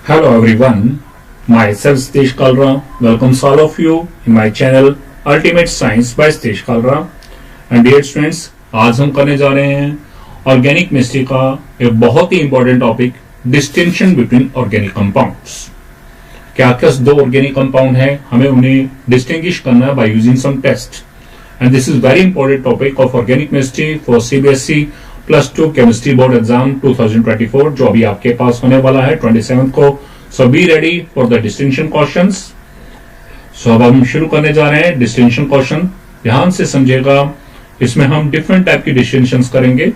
Hello everyone, myself Satish Kalra welcomes all of you in my channel Ultimate Science by Satish Kalra and dear students, आज हम करने जा रहे हैं organic chemistry का एक बहुत ही important topic distinction between organic compounds. क्या क्या दो ऑर्गेनिक कंपाउंड है, हमें उन्हें डिस्टिंग्विश करना है by using some test and this is very important topic of organic chemistry for CBSE +2 chemistry board exam 2024 जो अभी आपके पास होने वाला है 27 को। So be ready for the distinction questions. So अब हम शुरू करने जा रहे हैं डिस्टिंक्शन क्वेश्चन। ध्यान से समझिएगा, इसमें हम डिफरेंट टाइप की डिस्टिंक्शंस करेंगे,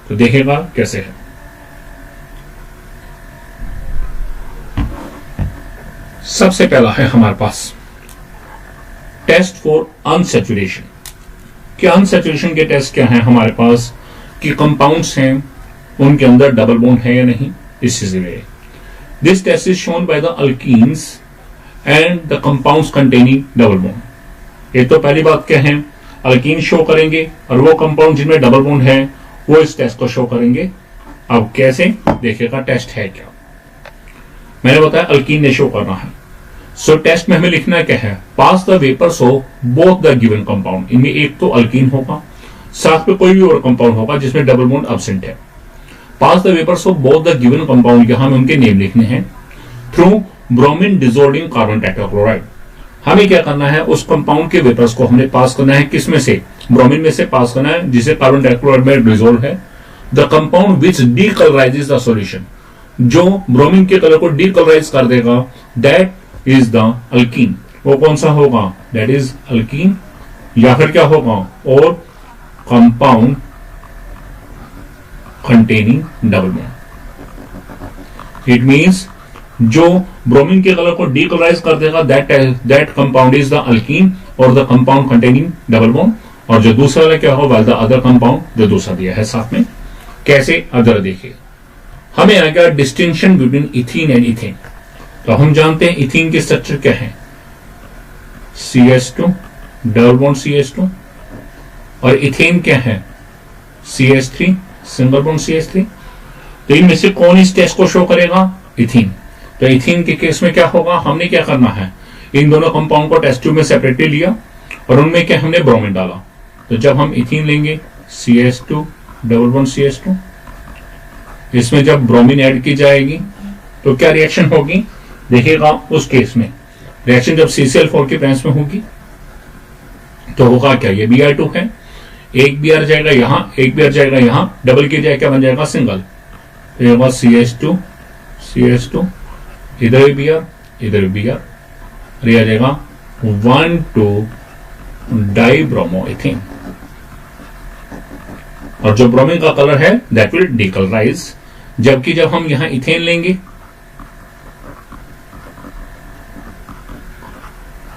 तो देखिएगा कैसे है। सबसे पहला है हमारे पास टेस्ट फॉर अनसैचुरेशन। कि अनसैचुरेशन के टेस्ट क्या है हमारे पास, कि कंपाउंड्स हैं उनके अंदर डबल बॉन्ड है या नहीं, इससे related. This test is shown by the alkenes and the compounds containing double bond. ये तो पहली बात क्या है, अल्कीन शो करेंगे और वो कंपाउंड जिनमें डबल बॉन्ड है वो इस टेस्ट को शो करेंगे। अब कैसे देखिएगा टेस्ट है क्या। मैंने बताया अल्कीन ने शो करना है। सो टेस्ट में हमें लिखना क्या है, pass the vapours of both the given compound. इनमें एक तो अल्कीन होगा, साथ में कोई भी और कंपाउंड होगा जिसमें डबल बॉन्ड एब्सेंट है। Pass the vapours of both the given compound, यहां हमें उनके नेम लिखने हैं। Through bromine dissolving carbon tetrachloride, हमें क्या करना है, उस कंपाउंड के वेपर्स को हमने पास करना है, किसमें से, ब्रोमीन में से पास करना है जिसे कार्बन टेट्राक्लोराइड में डिसॉल्व है। The compound which decolourises the solution, जो ब्रोमीन के कलर को डीकलराइज कर देगा, दैट इज द अल्कीन। वो कौन सा होगा, दैट इज अल्कीन। या फिर क्या होगा, और compound containing double bond. It means जो ब्रोमीन के कलर को डीकलराइज कर देगा that compound is the alkene और the compound containing double bond. और जो दूसरा वाला क्या होगा, द अदर कंपाउंड जो दूसरा दिया है साथ में। कैसे अदर देखिए, हमें आ गया distinction between ethene and ethane. तो हम जानते हैं इथीन की स्ट्रक्चर क्या है, CH2 डबल बॉन्ड CH2, और इथेन क्या है, CH3 सिंगल बॉन्ड CH3। तो इनमें से कौन इस टेस्ट को शो करेगा, इथीन। तो इथीन के केस में क्या होगा, हमने क्या करना है, इन दोनों कंपाउंड को टेस्ट ट्यूब में सेपरेटली लिया और उनमें क्या हमने ब्रोमीन डाला। तो जब हम इथीन लेंगे CH2 डबल बॉन्ड CH2, इसमें जब ब्रोमीन ऐड की जाएगी तो क्या रिएक्शन होगी, देखिएगा उस केस में रिएक्शन जब CCl4 की प्रेजेंस में होगी तो होगा क्या, ये Br2 है, एक Br जाएगा यहां, एक Br जाएगा यहां, डबल की जाए क्या बन जाएगा, सिंगल। तो ये होगा CH2 इधर भी Br इधर भी Br, ये आ जाएगा 1,2 डाइब्रोमोइथेन। और जो ब्रोमीन का कलर है दैट विल डीकलराइज। जबकि जब हम यहां इथेन लेंगे,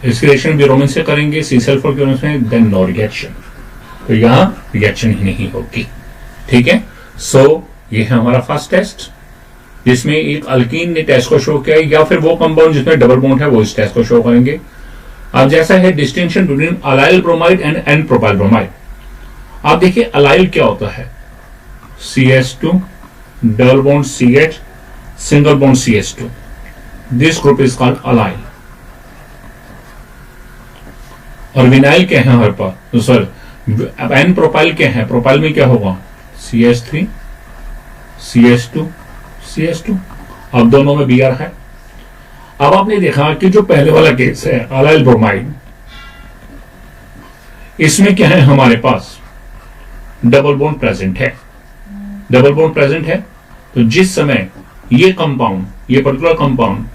इसकी रिएक्शन ब्रोमीन से करेंगे CCl4 के में, देन नो रिएक्शन। तो यहां रिएक्शन ही नहीं होगी। ठीक है। सो ये है हमारा फर्स्ट टेस्ट जिसमें एक अल्कीन ने टेस्ट को शो किया, या फिर वो कंपाउंड जिसमें डबल बॉन्ड है वो इस टेस्ट को शो करेंगे। अब जैसा है distinction between allyl bromide and n propyl bromide. आप देखिए अलाइल क्या होता है, CH2 double bond CH single bond CH2, this group is called allyl. और विनाइल क्या है हमारे पास, सर अब एन प्रोपाइल क्या है, प्रोपाइल में क्या होगा, CH3 CH2 अब दोनों में Br है। अब आपने देखा कि जो पहले वाला केस है अलाइल ब्रोमाइड, इसमें क्या है हमारे पास डबल बॉन्ड प्रेजेंट है। डबल बॉन्ड प्रेजेंट है तो जिस समय ये कंपाउंड, ये पर्टिकुलर कंपाउंड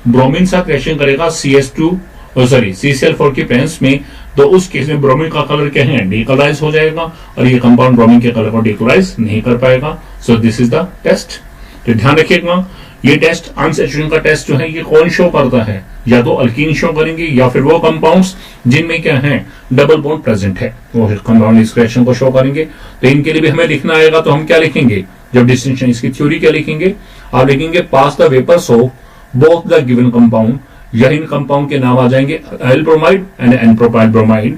ब्रोमीन साथ रिएक्शन करेगा CCl4 की प्रेजेंस में, तो उस केस में ब्रोमीन का कलर क्या है, डीकलराइज हो जाएगा और ये कंपाउंड ब्रोमीन के कलर को डीकलराइज नहीं कर पाएगा। So this is the test. तो ध्यान रखिएगा, ये टेस्ट अनसैचुरेशन का टेस्ट जो है ये कौन शो करता है, या तो अल्कीन शो करेंगे या फिर वो कंपाउंड्स जिनमें क्या है डबल बॉन्ड प्रेजेंट है, वो कंपाउंड इस रिएक्शन को शो करेंगे। तो इनके लिए भी हमें लिखना आएगा, तो हम क्या लिखेंगे, जब डिस्टिंक्शन इसकी थ्योरी क्या लिखेंगे, आप लिखेंगे pass the vapours of both the given compound, या इन कंपाउंड के नाम आ जाएंगे allyl bromide and n propyl bromide.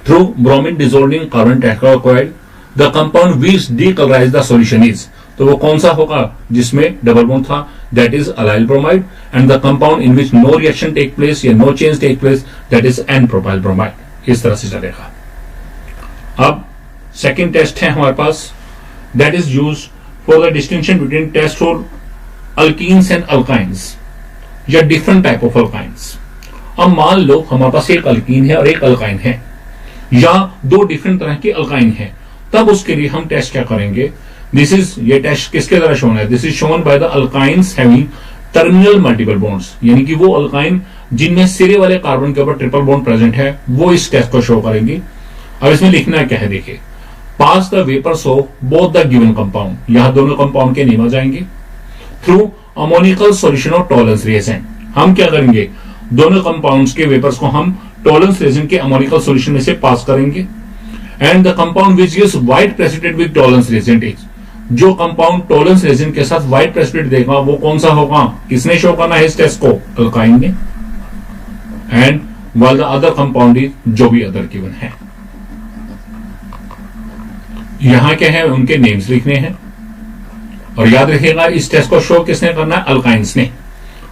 Through bromine dissolving carbon tetrachloride, the compound which decolorize the solution is। तो वो कौन सा होगा जिसमें डबल बॉन्ड था, that is allyl bromide, and the compound in which no reaction take place या no change take place, that is n propyl bromide. इस तरह से चलेगा। अब सेकेंड टेस्ट है हमारे पास, that is use for the distinction between test for alkenes and alkynes या डिफरेंट टाइप ऑफ अल्काइंस। अब मान लो हमारे पास एक अल्कीन है और एक अल्काइन है, या दो डिफरेंट तरह के अल्काइन है, तब उसके लिए हम टेस्ट क्या करेंगे, दिस इज, ये टेस्ट किसके द्वारा शोन है, this is shown by the alkynes having terminal multiple bonds, यानी कि वो अल्काइन जिनमें सिरे वाले कार्बन के ऊपर ट्रिपल बॉन्ड प्रेजेंट है, वो इस टेस्ट को शो करेंगी। अब इसमें लिखना क्या है, देखिए, pass the vapours of both the given compound, यहां दोनों कंपाउंड के नेम आ जाएंगे, through ammoniacal solution of Tollens reagent. हम क्या करेंगे, दोनों कंपाउंड्स के वेपर्स को हम टॉलरेंस रिएजेंट के अमोनिकल सॉल्यूशन में से पास करेंगे, and the compound which gives white precipitate with Tollens reagent is, जो कंपाउंड टॉलरेंस रिएजेंट के साथ व्हाइट प्रेसिपिटेट देगा वो कौन सा होगा, किसने शो करना है इस टेस्ट को, अल्काइन ने, and while the other compound is जो भी अदर गिवन है। यहां क्या है, उनके नेम्स लिखने हैं, और याद रखिएगा इस टेस्ट को शो किसने करना है, अल्काइंस ने।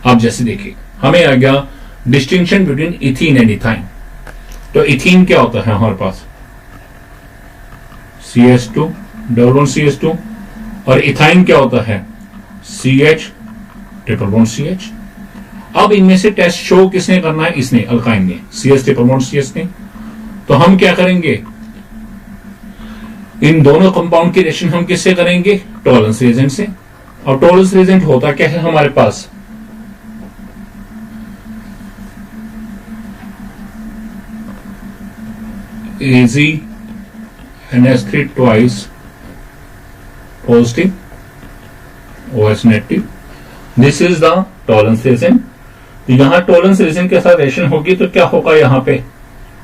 अब जैसे देखिए हमें आ गया distinction between ethene and ethyne. तो इथीन क्या होता है हमारे पास, CH2 डबल बॉन्ड CH2, और इथाइन क्या होता है, CH ट्रिपल बॉन्ड CH। अब इनमें से टेस्ट शो किसने करना है, इसने, अल्काइन ने, CH ट्रिपल बॉन्ड CH ने। तो हम क्या करेंगे, इन दोनों कंपाउंड की रिएक्शन हम किससे करेंगे, टॉलरेंस रिएजेंट से। और टॉलरेंस रिएजेंट होता क्या है हमारे पास, Ag NH3 twice positive, OH negative, this is the tolerance reagent. तो यहां टॉलरेंस रिएजेंट के साथ रिएक्शन होगी तो क्या होगा, यहां पे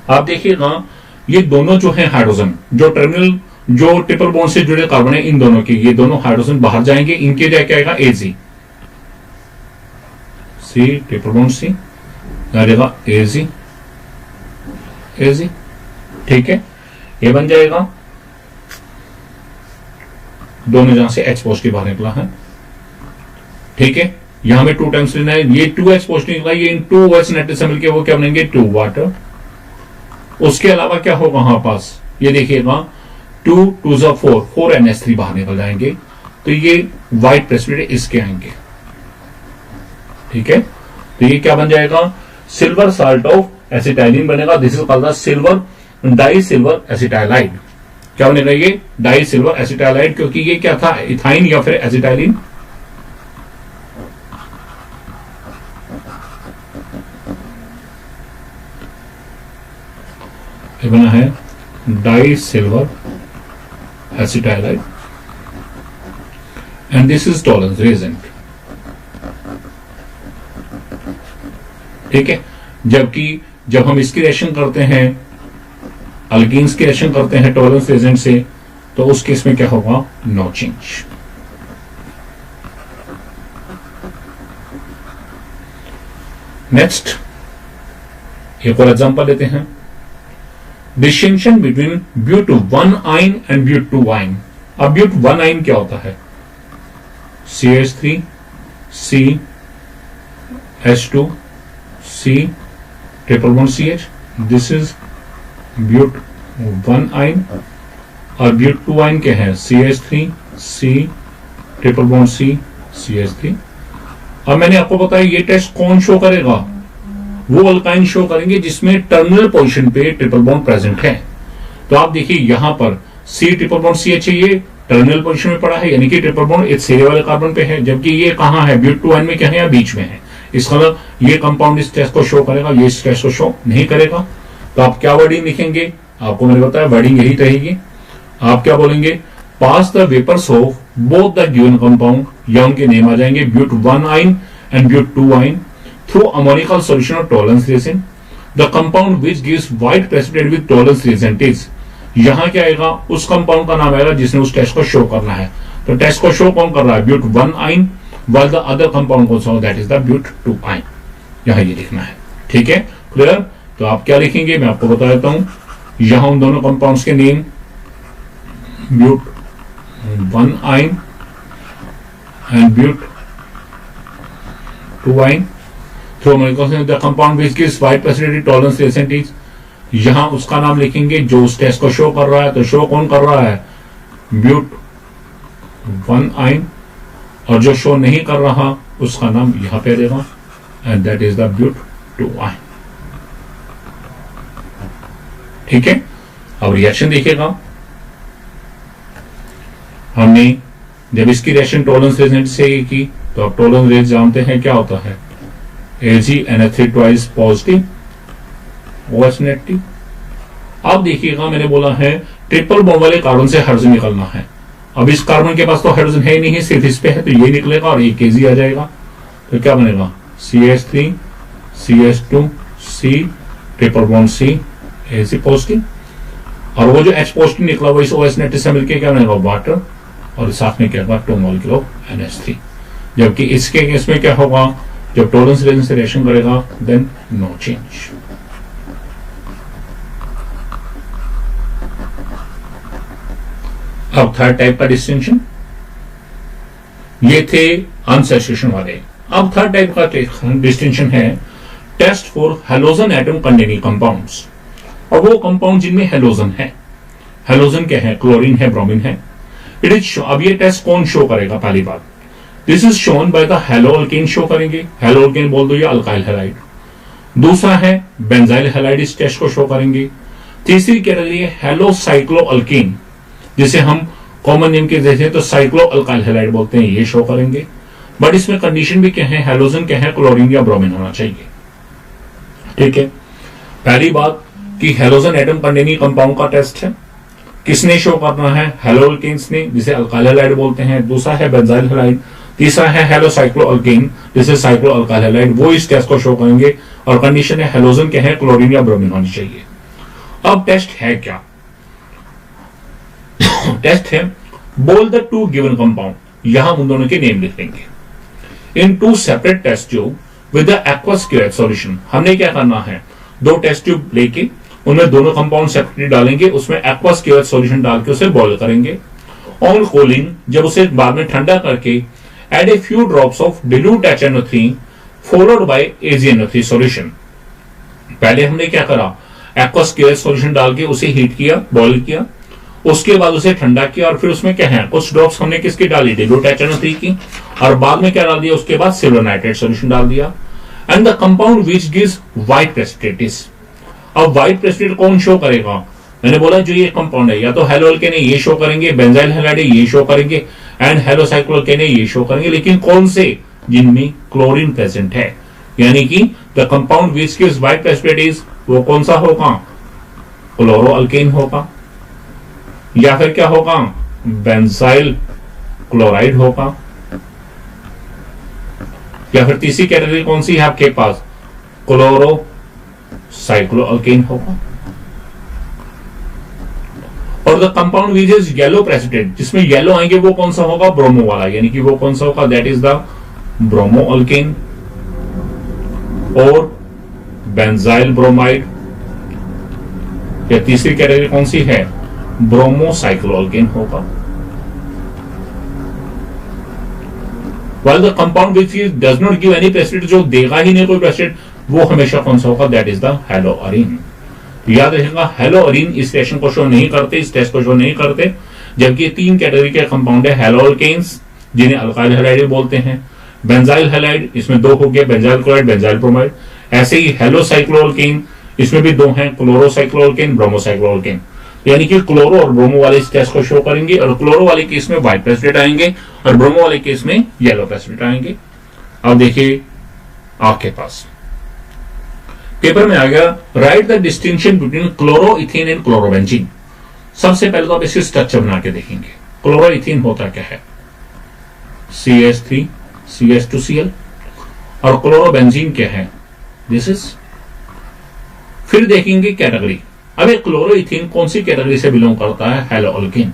आप देखिएगा ये दोनों जो है हाइड्रोजन, जो टर्मिनल जो ट्रिपल बॉन्ड से जुड़े कार्बन है, इन दोनों के, ये दोनों हाइड्रोजन बाहर जाएंगे, इनके लिए क्या आएगा, Ag, C triple bond C आएगा Ag, Ag, ठीक है, ये बन जाएगा, दोनों जहां से H पॉजिटिव बाहर निकला है, ठीक है, यहां में 2 टाइम्स लेना है, ये 2H पॉजिटिव निकला, ये इन 2H नेगेटिव से मिलकर वो क्या बनेंगे, 2 वाटर। उसके अलावा क्या होगा हमारे पास, ये देखिएगा 2 2 4, 4 NH3 बाहर निकल जाएंगे, तो ये व्हाइट प्रेसिपिटेट इसके आएंगे, ठीक है। तो ये क्या बन जाएगा, सिल्वर साल्ट ऑफ एसिटाइलिन बनेगा, this is called the silver di silver acetylide. क्या बनेगा, ये डाई सिल्वर एसिटाइलाइड, क्योंकि ये क्या था, इथाइन या फिर एसिटाइलिन। ये बना है di silver acetylide, and this is Tollens reagent, ठीक है। जबकि जब हम इसकी रिएक्शन करते हैं, अल्कीन्स की रिएक्शन करते हैं टॉलरेंस रिएजेंट से, तो उस केस में क्या होगा, नो चेंज। नेक्स्ट एक और एग्जांपल लेते हैं, डिस्टिंक्शन बिटवीन ब्यूट 1 आइन एंड ब्यूट 2 आइन। अब ब्यूट 1 आइन क्या होता है, CH3 C H2 C triple bond CH, this is but 1 yne, और ब्यूट 2 आइन क्या है, CH3 C triple bond C CH3। अब मैंने आपको बताया ये टेस्ट कौन शो करेगा, वो अल्काइन शो करेंगे जिसमें टर्मिनल पोजीशन पे ट्रिपल बॉन्ड प्रेजेंट है। तो आप देखिए यहां पर C ट्रिपल बॉन्ड CH ये टर्मिनल पोजीशन में पड़ा है, यानी कि ट्रिपल बॉन्ड इस सिरे वाले कार्बन पे है, जबकि ये कहां है, ब्यूट 2 आइन में क्या है, या बीच में है। इसका मतलब ये कंपाउंड इस टेस्ट को शो करेगा, ये इस टेस्ट को शो नहीं करेगा। तो आप क्या वर्डिंग लिखेंगे, आपको मैंने बताया वर्डिंग यही रहेगी। आप क्या बोलेंगे, pass the vapours of both the given compound, या उनके नेम आ जाएंगे, ब्यूट 1 आइन एंड ब्यूट 2 आइन, through ammoniacal solution of Tollens reagent. The compound which gives white precipitate with Tollens reagent is, यहां क्या आएगा, उस कंपाउंड का नाम आएगा जिसने उस टेस्ट को शो करना है। तो टेस्ट को शो कौन कर रहा है, ब्यूट 1 आइन, while the other compound also that is the but 2 आइन, यहां ये लिखना है, ठीक है, क्लियर। तो आप क्या लिखेंगे, मैं आपको बता देता हूं, यहां उन दोनों कंपाउंड्स के नेम, ब्यूट 1 आइन and but2-ine through the compound which gives white precipitate tolerance reactant is, यहां उसका नाम लिखेंगे जो उस टेस्ट को शो कर रहा है। तो शो कौन कर रहा है? but1-ine। और जो शो नहीं कर रहा उसका नाम यहां पे देगा and that is the but2-ine। ठीक है, अब रिएक्शन देखिएगा। हमने जब इसकी रिएक्शन टॉलरेंस रेजेंट से की तो आप टॉलरेंस रेट जानते हैं क्या होता है, AgNH3 twice positive OH negative. अब देखिएगा मैंने बोला है ट्रिपल बॉन्ड वाले कार्बन से हाइड्रोजन निकलना है। अब इस कार्बन के पास तो हाइड्रोजन है ही नहीं, सिर्फ इस पे है, तो ये निकलेगा और ये Kg आ जाएगा। तो क्या बनेगा? CH3 CH2 C triple bond C Ag positive, और वो जो H पॉजिटिव निकला वो इस OH नेगेटिव से मिलकर क्या बनेगा? वाटर, और साथ में क्या होगा? 2 मॉलिक्यूल ऑफ NH3। जबकि इसके केस में क्या होगा? जब टॉलरेंस रेजेंट से रिएक्शन करेगा देन नो चेंज। अब थर्ड टाइप का डिस्टिंक्शन, ये थे अनसैचुरेशन वाले। अब थर्ड टाइप का डिस्टिंक्शन है test for halogen atom containing compounds, और वो कंपाउंड जिनमें हैलोजन है। हैलोजन क्या है? क्लोरीन है, ब्रोमीन है। इट इज, अब ये टेस्ट कौन शो करेगा? पहली बात, this is shown by the haloalkane show करेंगे। हैलोअल्केन बोल दो या अल्काइल हैलाइड। दूसरा है बेंजाइल हैलाइड, इस टेस्ट को शो करेंगे। तीसरी कैटेगरी है हैलोसाइक्लोअल्केन, जिसे हम कॉमन नेम के जैसे तो साइक्लो अल्काइल हैलाइड बोलते हैं, ये शो करेंगे। बट इसमें कंडीशन भी क्या है? हैलोजन क्या है? क्लोरीन या ब्रोमीन होना चाहिए। ठीक है, पहली बात कि हैलोजन एटम कंटेनिंग कंपाउंड का टेस्ट है, किसने शो करना है? हैलोअल्केन्स ने, जिसे अल्काइल हैलाइड बोलते हैं। दूसरा है बेंजाइल हैलाइड। तीसरा है हैलोसाइक्लोअल्केन, जिसे साइक्लो अल्काइल हैलाइड, वो इस टेस्ट को शो करेंगे। और कंडीशन है हैलोजन क्या है? क्लोरीन या ब्रोमीन होनी चाहिए। अब टेस्ट है क्या? टेस्ट है बोल द टू गिवन कंपाउंड, यहां उन दोनों के नेम लिख लेंगे in two separate test tube with aqueous curate solution. हमने क्या करना है? दो टेस्ट ट्यूब लेके उनमें दोनों कंपाउंड सेपरेटली डालेंगे, उसमें एक्वस क्यूरेट सॉल्यूशन डाल के उसे बॉयल करेंगे। ऑन कूलिंग, जब उसे बाद में ठंडा करके add a few drops of dilute HNO3 followed by AgNO3 solution. पहले हमने क्या करा? एक्वस क्यूरेट सॉल्यूशन डाल के उसे हीट किया, बॉयल किया, उसके बाद उसे ठंडा किया, और फिर उसमें क्या है? कुछ ड्रॉप्स हमने किसकी डाली? डिल्यूट HNO3 की, और बाद में क्या डाल दिया? उसके बाद सिल्वर नाइट्रेट सॉल्यूशन डाल दिया। And the compound which gives white precipitate. अब व्हाइट प्रेसिपिटेट कौन शो करेगा? मैंने बोला जो ये कंपाउंड है, या तो हैलोअल्केन है ये शो करेंगे, बेंजाइल हैलाइड है ये शो करेंगे, एंड हैलोसाइक्लोअल्केन है ये शो करेंगे। लेकिन कौन से? जिनमें क्लोरीन प्रेजेंट है, यानी कि the compound which gives white precipitate वो कौन सा होगा? क्लोरोअल्केन होगा, या फिर क्या होगा? बेंजाइल क्लोराइड होगा, या फिर तीसरी कैटेगरी कौन सी है आपके पास? क्लोरो साइक्लोअल्केन होगा। और the compound which is yellow precipitate, जिसमें येलो आएंगे वो कौन सा होगा? ब्रोमो वाला, यानी कि वो कौन सा होगा? दैट इज द ब्रोमोअल्केन और बेंजाइल ब्रोमाइड। या तीसरी कैटेगरी कौन सी है? ब्रोमोसाइक्लोअल्केन होगा। While the compound which does not give any precipitate, जो देगा ही नहीं कोई प्रेसिपिटेट, वो हमेशा कौन सा होगा? That is the haloarene. याद रखिएगा, हैलोअरीन इस रिएक्शन को शो नहीं करते, इस टेस्ट को शो नहीं करते। जबकि ये तीन कैटेगरी के कंपाउंड है, हैलोअल्केन्स जिन्हें अल्काइल हैलाइड बोलते हैं, बेंजाइल हैलाइड, इसमें दो हो गए, बेंजाइल क्लोराइड, बेंजाइल ब्रोमाइड। ऐसे ही हैलोसाइक्लोअल्केन, इसमें भी दो हैं, क्लोरोसाइक्लोअल्केन, ब्रोमोसाइक्लोअल्केन। यानी कि क्लोरो और ब्रोमो वाले इस टेस्ट को शो करेंगे, और क्लोरो वाले केस में व्हाइट प्रेसिपिटेट आएंगे, और ब्रोमो वाले केस में येलो प्रेसिपिटेट आएंगे। अब देखिए आपके पास पेपर में आ गया, right the distinction between chloroethane and chlorobenzene. सबसे पहले तो आप इसकी स्ट्रक्चर बना के देखेंगे। क्लोरोइथेन होता क्या है? CH3 CH2Cl, और क्लोरोबेंजीन क्या है? This is. फिर देखेंगे कैटेगरी। अब एक क्लोरोइथेन कौन सी कैटेगरी से बिलोंग करता है? हैलोअल्केन।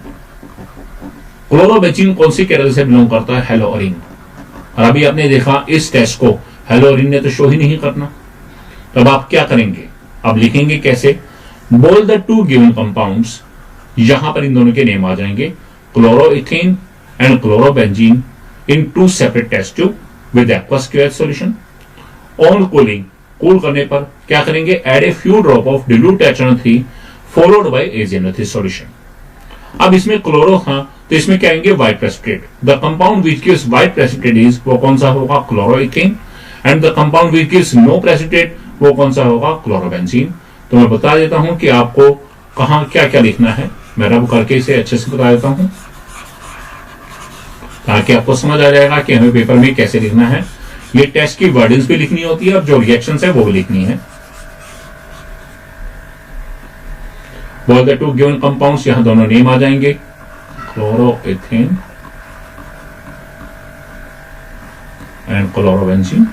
क्लोरोबेंजीन कौन सी कैटेगरी से बिलोंग करता है? हैलोअरीन। और अभी आपने देखा इस टेस्ट को हैलोअरीन ने तो शो ही नहीं करना, तब आप क्या करेंगे? अब लिखेंगे कैसे? बोल द टू गिवन कंपाउंड्स, यहां पर इन दोनों के नेम आ जाएंगे, chloroethane and chlorobenzene, in 2 separate test tube with aqueous KOH solution. On cooling, cool करने पर क्या करेंगे, add a few drop of dilute HNO3 followed by AgNO3 solution. अब इसमें क्लोरो था तो इसमें क्या आएंगे, white precipitate. The compound which gives white precipitate is, वो कौन सा होगा, chloroethane. And the compound which gives no precipitate, वो कौन सा होगा, क्लोरोबेंजीन। तो मैं बता देता हूं कि आपको कहां क्या क्या लिखना है, मैं रब करके इसे अच्छे से बता देता हूं ताकि आपको समझ आ जाएगा कि हमें पेपर में कैसे लिखना है। ये टेस्ट की वर्डिंग्स भी लिखनी होती है और जो रिएक्शंस है वो भी लिखनी है। बोल द 2 गिवन कंपाउंड्स, यहां दोनों नेम आ जाएंगे, chloroethane and chlorobenzene.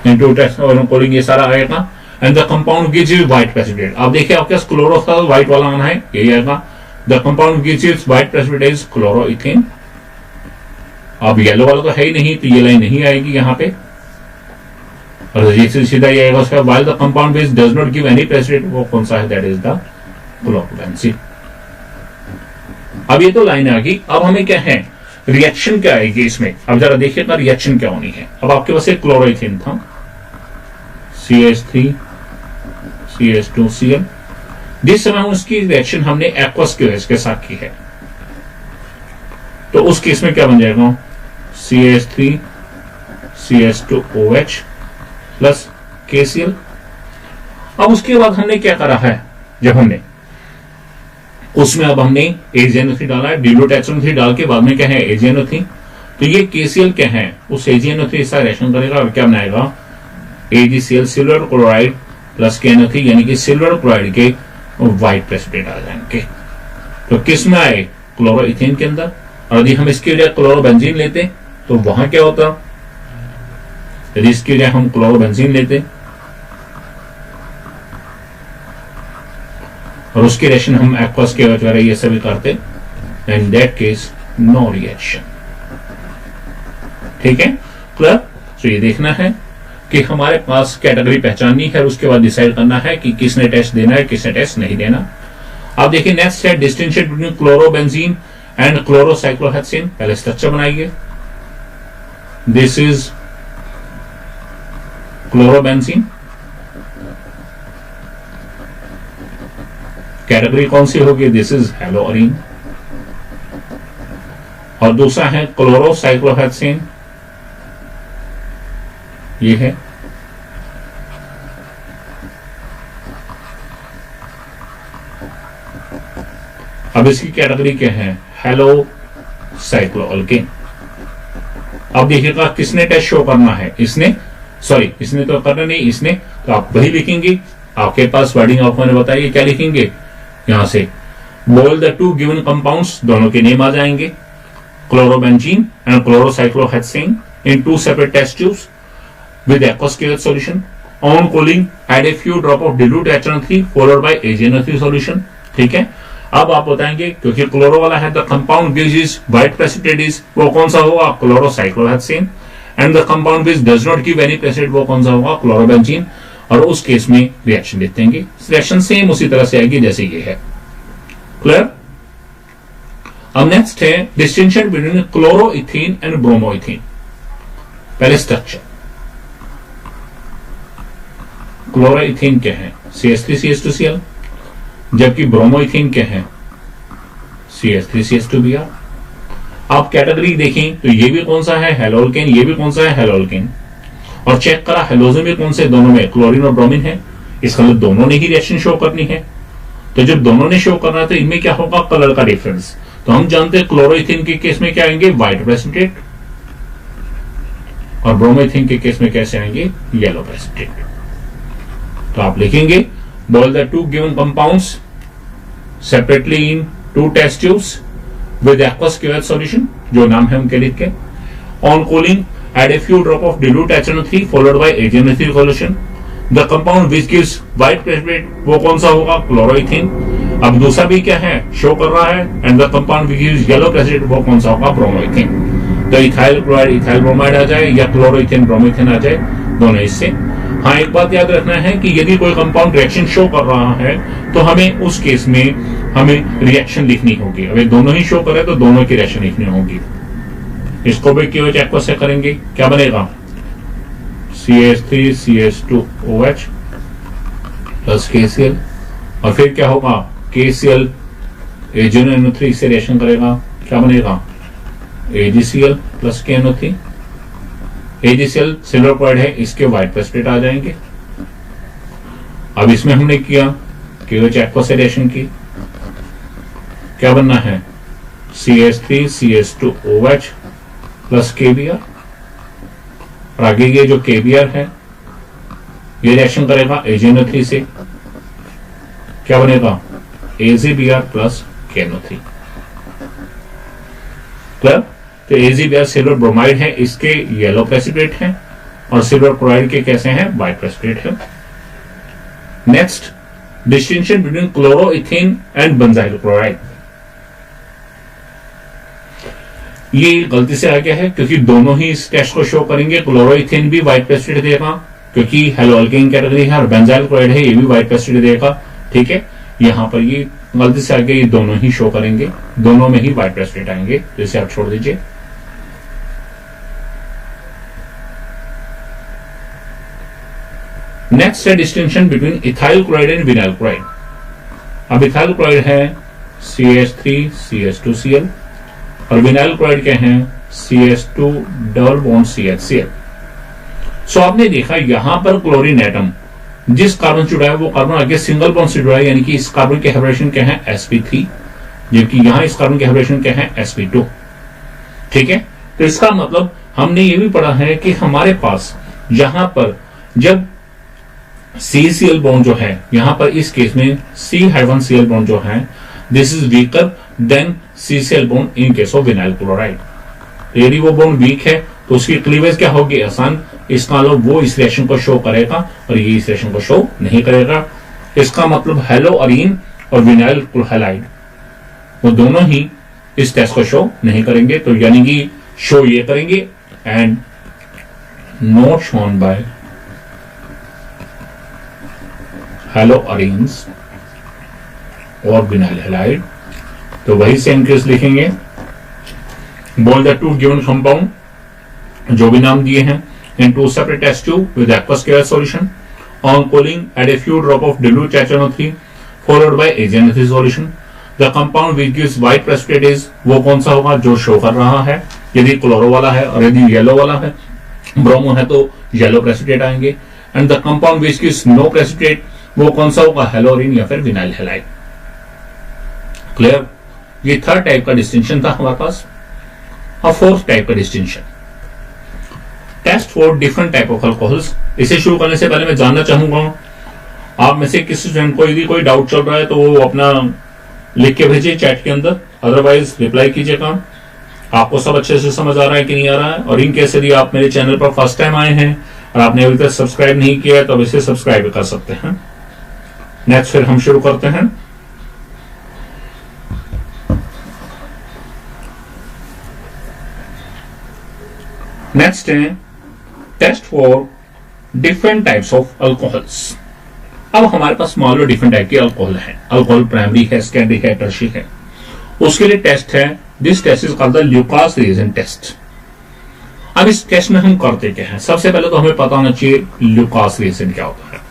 Into test और कॉलिंग ये सारा आएगा। And the compound gives you white precipitate. अब देखिए आपके पास क्लोरो था, व्हाइट वाला आना है, यही आएगा। The compound gives you white precipitate is chloroethane. अब येलो वाला तो है ही नहीं तो ये लाइन नहीं आएगी यहां पे, और ये सीधा ये आएगा उसका। While the compound which does not give any precipitate, वो कौन सा है, दैट इज द क्लोरोबेंजीन। अब ये तो लाइन आ गई। अब हमें क्या है, रिएक्शन क्या आएगी इसमें। अब जरा देखिएगा रिएक्शन क्या होनी है। अब आपके पास एक क्लोरोइथेन था, CH3 CH2Cl। जिस समय उसकी रिएक्शन हमने एक्वस क्यूएच के साथ की है तो उस केस में क्या बन जाएगा, CH3 CH2OH प्लस KCl। अब उसके बाद हमने क्या करा है, जब हमने उसमें अब हमने AgNO3 डाला है, डिल्यूट HNO3 डाल के बाद में क्या है AgNO3, तो ये KCl क्या है, उस AgNO3 से रिएक्शन करेगा और क्या बनाएगा, AgCl silver chloride plus KNO3, यानी कि सिल्वर क्लोराइड के व्हाइट प्रेसिपिटेट आ जाएंगे। तो किस में आए, क्लोरोइथेन के अंदर। और यदि हम इसकी वजह क्लोरोबेंजीन लेते तो वहां क्या होता, यदि इसकी वजह हम क्लोरोबेंजीन लेते और उसकी रिएक्शन हम एक्वस के वगैरह ये सभी करते, in that case no reaction. ठीक है, क्लियर। तो ये देखना है कि हमारे पास कैटेगरी पहचाननी है, उसके बाद डिसाइड करना है कि किसने टेस्ट देना है, किसने टेस्ट नहीं देना। अब देखिए नेक्स्ट है डिस्टिंक्शन बिटवीन क्लोरोबेंजीन एंड क्लोरोसाइक्लोहेक्सेन। पहले स्ट्रक्चर बनाइए, दिस इज क्लोरोबेंजीन, कैटेगरी कौन सी होगी, दिस इज हेलोअरीन। और दूसरा है क्लोरोसाइक्लोहेक्सेन, ये है अब इसकी कैटेगरी क्या है, हेलोसाइक्लोअल्केन। अब देखिएगा किसने टेस्ट शो करना है, इसने तो करना नहीं, इसने, तो आप वही लिखेंगे। आपके पास वर्डिंग आपको मैंने बताइए क्या लिखेंगे, यहां से बोल द 2 गिवन कंपाउंड्स, दोनों के नेम आ जाएंगे, chlorobenzene and chlorocyclohexane in 2 separate test tubes with aqueous KH solution. On cooling, add a few drop of dilute HNO3 followed by AgNO3 solution. ठीक है, अब आप बताएंगे क्योंकि क्लोरो वाला है, the compound gives is white precipitate is, वो कौन सा होगा, chlorocyclohexane. And the compound which does not give any precipitate, वो कौन सा होगा, क्लोरोबेंजीन। और उस केस में रिएक्शन लिख देंगे, रिएक्शन सेम उसी तरह से आएगी जैसे ये है, क्लियर। अब नेक्स्ट है distinction between chloroethane and bromoethane. पहले स्ट्रक्चर, क्लोरोइथेन क्या है, CH3 CH2Cl, जबकि ब्रोमोइथेन क्या है, CH3 CH2Br। आप कैटेगरी देखें तो ये भी कौन सा है, हेलोअल्केन, ये भी कौन सा है, हेलोअल्केन। और चेक करा हेलोजन भी कौन से, दोनों में क्लोरीन और ब्रोमीन है, इसका मतलब दोनों ने ही रिएक्शन शो करनी है। तो जब दोनों ने शो करना है तो इनमें क्या होगा, कलर का डिफरेंस। तो हम जानते हैं क्लोरोइथेन के केस में क्या आएंगे, व्हाइट प्रेसिपिटेट, और ब्रोमोइथेन के केस में कैसे आएंगे, येलो प्रेसिपिटेट। तो आप लिखेंगे boil the 2 given compounds separately in 2 test tubes with aqueous KH solution, जो नाम है उनके लिख के। On cooling, add a few drop of dilute HNO3 followed by AgNO3 solution. The compound which gives white precipitate, वो कौन सा होगा, क्लोरोइथेन। अब दूसरा भी क्या है, शो कर रहा है, and the compound which gives yellow precipitate, वो कौन सा होगा, ब्रोमोइथेन। तो इथाइल क्लोराइड इथाइल ब्रोमाइड आ जाए या क्लोरोइथेन ब्रोमोइथेन आ जाए, दोनों इससे। हाँ, एक बात याद रखना है कि यदि कोई कंपाउंड रिएक्शन शो कर रहा है तो हमें उस केस में हमें रिएक्शन लिखनी होगी। अगर दोनों ही शो करे तो दोनों की रिएक्शन लिखनी होगी। इसको भी क्यों एक्वा से करेंगे, क्या बनेगा CH3 CH2OH प्लस KCl, और फिर क्या होगा KCl AgNO3 से रिएक्शन करेगा, क्या बनेगा AgCl plus KNO3। AgCl silver chloride है, इसके व्हाइट प्रेसिपिटेट आ जाएंगे। अब इसमें हमने किया KOH एक्वा से रिएक्शन की, क्या बनना है CH3 CH2OH प्लस KBr, और आगे ये जो KBr है ये रिएक्शन करेगा AgNO3 से, क्या बनेगा AgBr प्लस KNO3। क्लियर? तो AgBr सिल्वर ब्रोमाइड है, इसके येलो प्रेसिपिटेट है, और सिल्वर क्लोराइड के कैसे हैं व्हाइट प्रेसिपिटेट है। Next, distinction between chloroethane and benzyl chloride. ये गलती से आ गया है क्योंकि दोनों ही इस टेस्ट को शो करेंगे। क्लोरोइथेन भी व्हाइट प्रेसिपिटेट देगा क्योंकि हेलोअल्केन कैटेगरी है, और बेंजाइल क्लोराइड है, ये भी व्हाइट प्रेसिपिटेट देगा। ठीक है, यहां पर ये गलती से आ गया, ये दोनों ही शो करेंगे, दोनों में ही व्हाइट प्रेसिपिटेट आएंगे, तो इसे आप छोड़ दीजिए। नेक्स्ट है distinction between ethyl chloride and vinyl chloride. अब इथाइल क्लोराइड है CH3 CH2Cl, और विनाइल क्लोराइड क्या है CH2 डबल बॉन्ड CHCl। सो आपने देखा यहां पर क्लोरीन एटम जिस कार्बन से जुड़ा है वो कार्बन आगे सिंगल बॉन्ड से जुड़ा है, यानी कि इस कार्बन के हाइब्रिडेशन क्या है sp3, जबकि यहां इस कार्बन के हाइब्रिडेशन क्या है sp2। ठीक है, तो इसका मतलब हमने ये भी पढ़ा है कि हमारे पास यहां पर जब CCl बॉन्ड जो है, यहां पर इस केस में C-Cl बॉन्ड जो है this is weaker then CCl bond in case of vinyl chloride. यदि वो बॉन्ड वीक है तो उसकी क्लीवेज क्या होगी आसान, इसका मतलब वो इस रिएक्शन को शो करेगा और ये इस रिएक्शन को शो नहीं करेगा। इसका मतलब हेलोअरीन और विनाइल हैलाइड वो दोनों ही इस टेस्ट को शो नहीं करेंगे, तो यानी कि शो ये करेंगे एंड नॉट शोन बाय हेलोअरीन्स और विनाइल हैलाइड। तो वही सेम केस लिखेंगे, बोल द टू गिवन कंपाउंड जो भी नाम दिए हैं in two separate test tube with aqueous clear solution. On cooling, add a few drop of dilute HNO3 followed by AgNO3 solution. The compound which gives white precipitate is वो कौन सा होगा जो शो कर रहा है, यदि क्लोरो वाला है, और यदि येलो वाला है ब्रोमो है तो येलो प्रेसिपिटेट आएंगे। And the compound which gives no precipitate वो कौन सा होगा हेलोअरीन या फिर विनाइल हैलाइड। क्लियर? ये थर्ड टाइप का डिस्टिंक्शन था हमारे पास। और फोर्थ टाइप का distinction, test for different type of alcohols. इसे शुरू करने से पहले मैं जानना चाहूंगा आप में से किसी स्टूडेंट को यदि कोई डाउट चल रहा है तो वो अपना लिख के भेजिए चैट के अंदर, अदरवाइज रिप्लाई कीजिएगा। आपको सब अच्छे से समझ आ रहा है कि नहीं आ रहा है, और इन केस यदि आप मेरे चैनल पर फर्स्ट टाइम आए हैं और आपने अभी तक सब्सक्राइब नहीं किया है तो अब इसे सब्सक्राइब कर सकते हैं। नेक्स्ट फिर हम शुरू करते हैं। नेक्स्ट है test for different types of alcohols. अब हमारे पास मान लो डिफरेंट टाइप के अल्कोहल है, अल्कोहल प्राइमरी है, सेकेंडरी है, टर्शियरी है। उसके लिए टेस्ट है, this test is called the Lucas reagent test. अब इस टेस्ट में हम करते क्या है, सबसे पहले तो हमें पता होना चाहिए ल्यूकास रिएजेंट क्या होता है।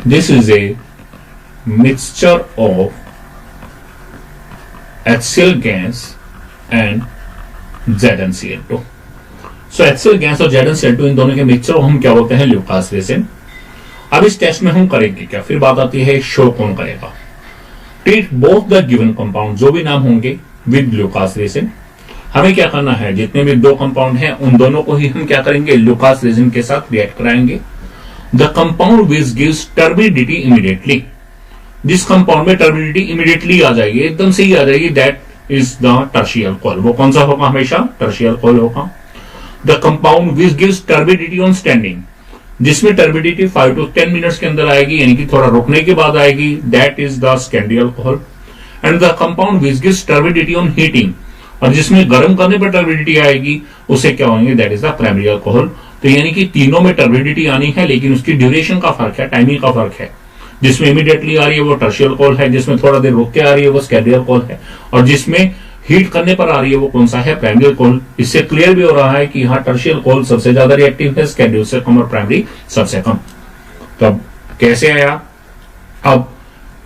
This is a mixture of HCl gas and ZnCl2। So HCl gas और ZnCl2 इन दोनों के मिक्सचर को हम क्या बोलते हैं ल्यूकास रिएजेंट। अब इस टेस्ट में हम करेंगे क्या, फिर बात आती है शो कौन करेगा। Treat both the given compound जो भी नाम होंगे विद ल्यूकास रिएजेंट। हमें क्या करना है, जितने भी दो कंपाउंड हैं उन दोनों को ही हम क्या करेंगे ल्यूकास रिएजेंट के साथ रिएक्ट कराएंगे। The compound which gives turbidity immediately, जिस कंपाउंड में टर्बिडिटी इमीडिएटली आ जाएगी, एकदम से ही आ जाएगी, that is the tertiary alcohol. वो कौन सा होगा, हमेशा टर्शियरी अल्कोहल होगा। The compound which gives turbidity on standing, जिसमें टर्बिडिटी 5 to 10 मिनट्स के अंदर आएगी, यानी कि थोड़ा रुकने के बाद आएगी, that is the secondary alcohol. And the compound which gives turbidity on heating, और जिसमें गर्म करने पर टर्बिडिटी आएगी उसे क्या होंगे, that is the primary alcohol. तो यानी कि तीनों में टर्बिडिटी आनी है, लेकिन उसकी ड्यूरेशन का फर्क है, टाइमिंग का फर्क है। जिसमें इमीडिएटली आ रही है वो टर्शियल अल्कोहल है, जिसमें थोड़ा देर रुक के आ रही है वो सेकेंडरी अल्कोहल है, और जिसमें हीट करने पर आ रही है वो कौन सा है, प्राइमरी अल्कोहल। इससे क्लियर भी हो रहा है कि यहाँ टर्शियल अल्कोहल सबसे ज्यादा रिएक्टिव है, सेकेंडरी से कम और प्राइमरी सबसे कम। तो अब कैसे आया, अब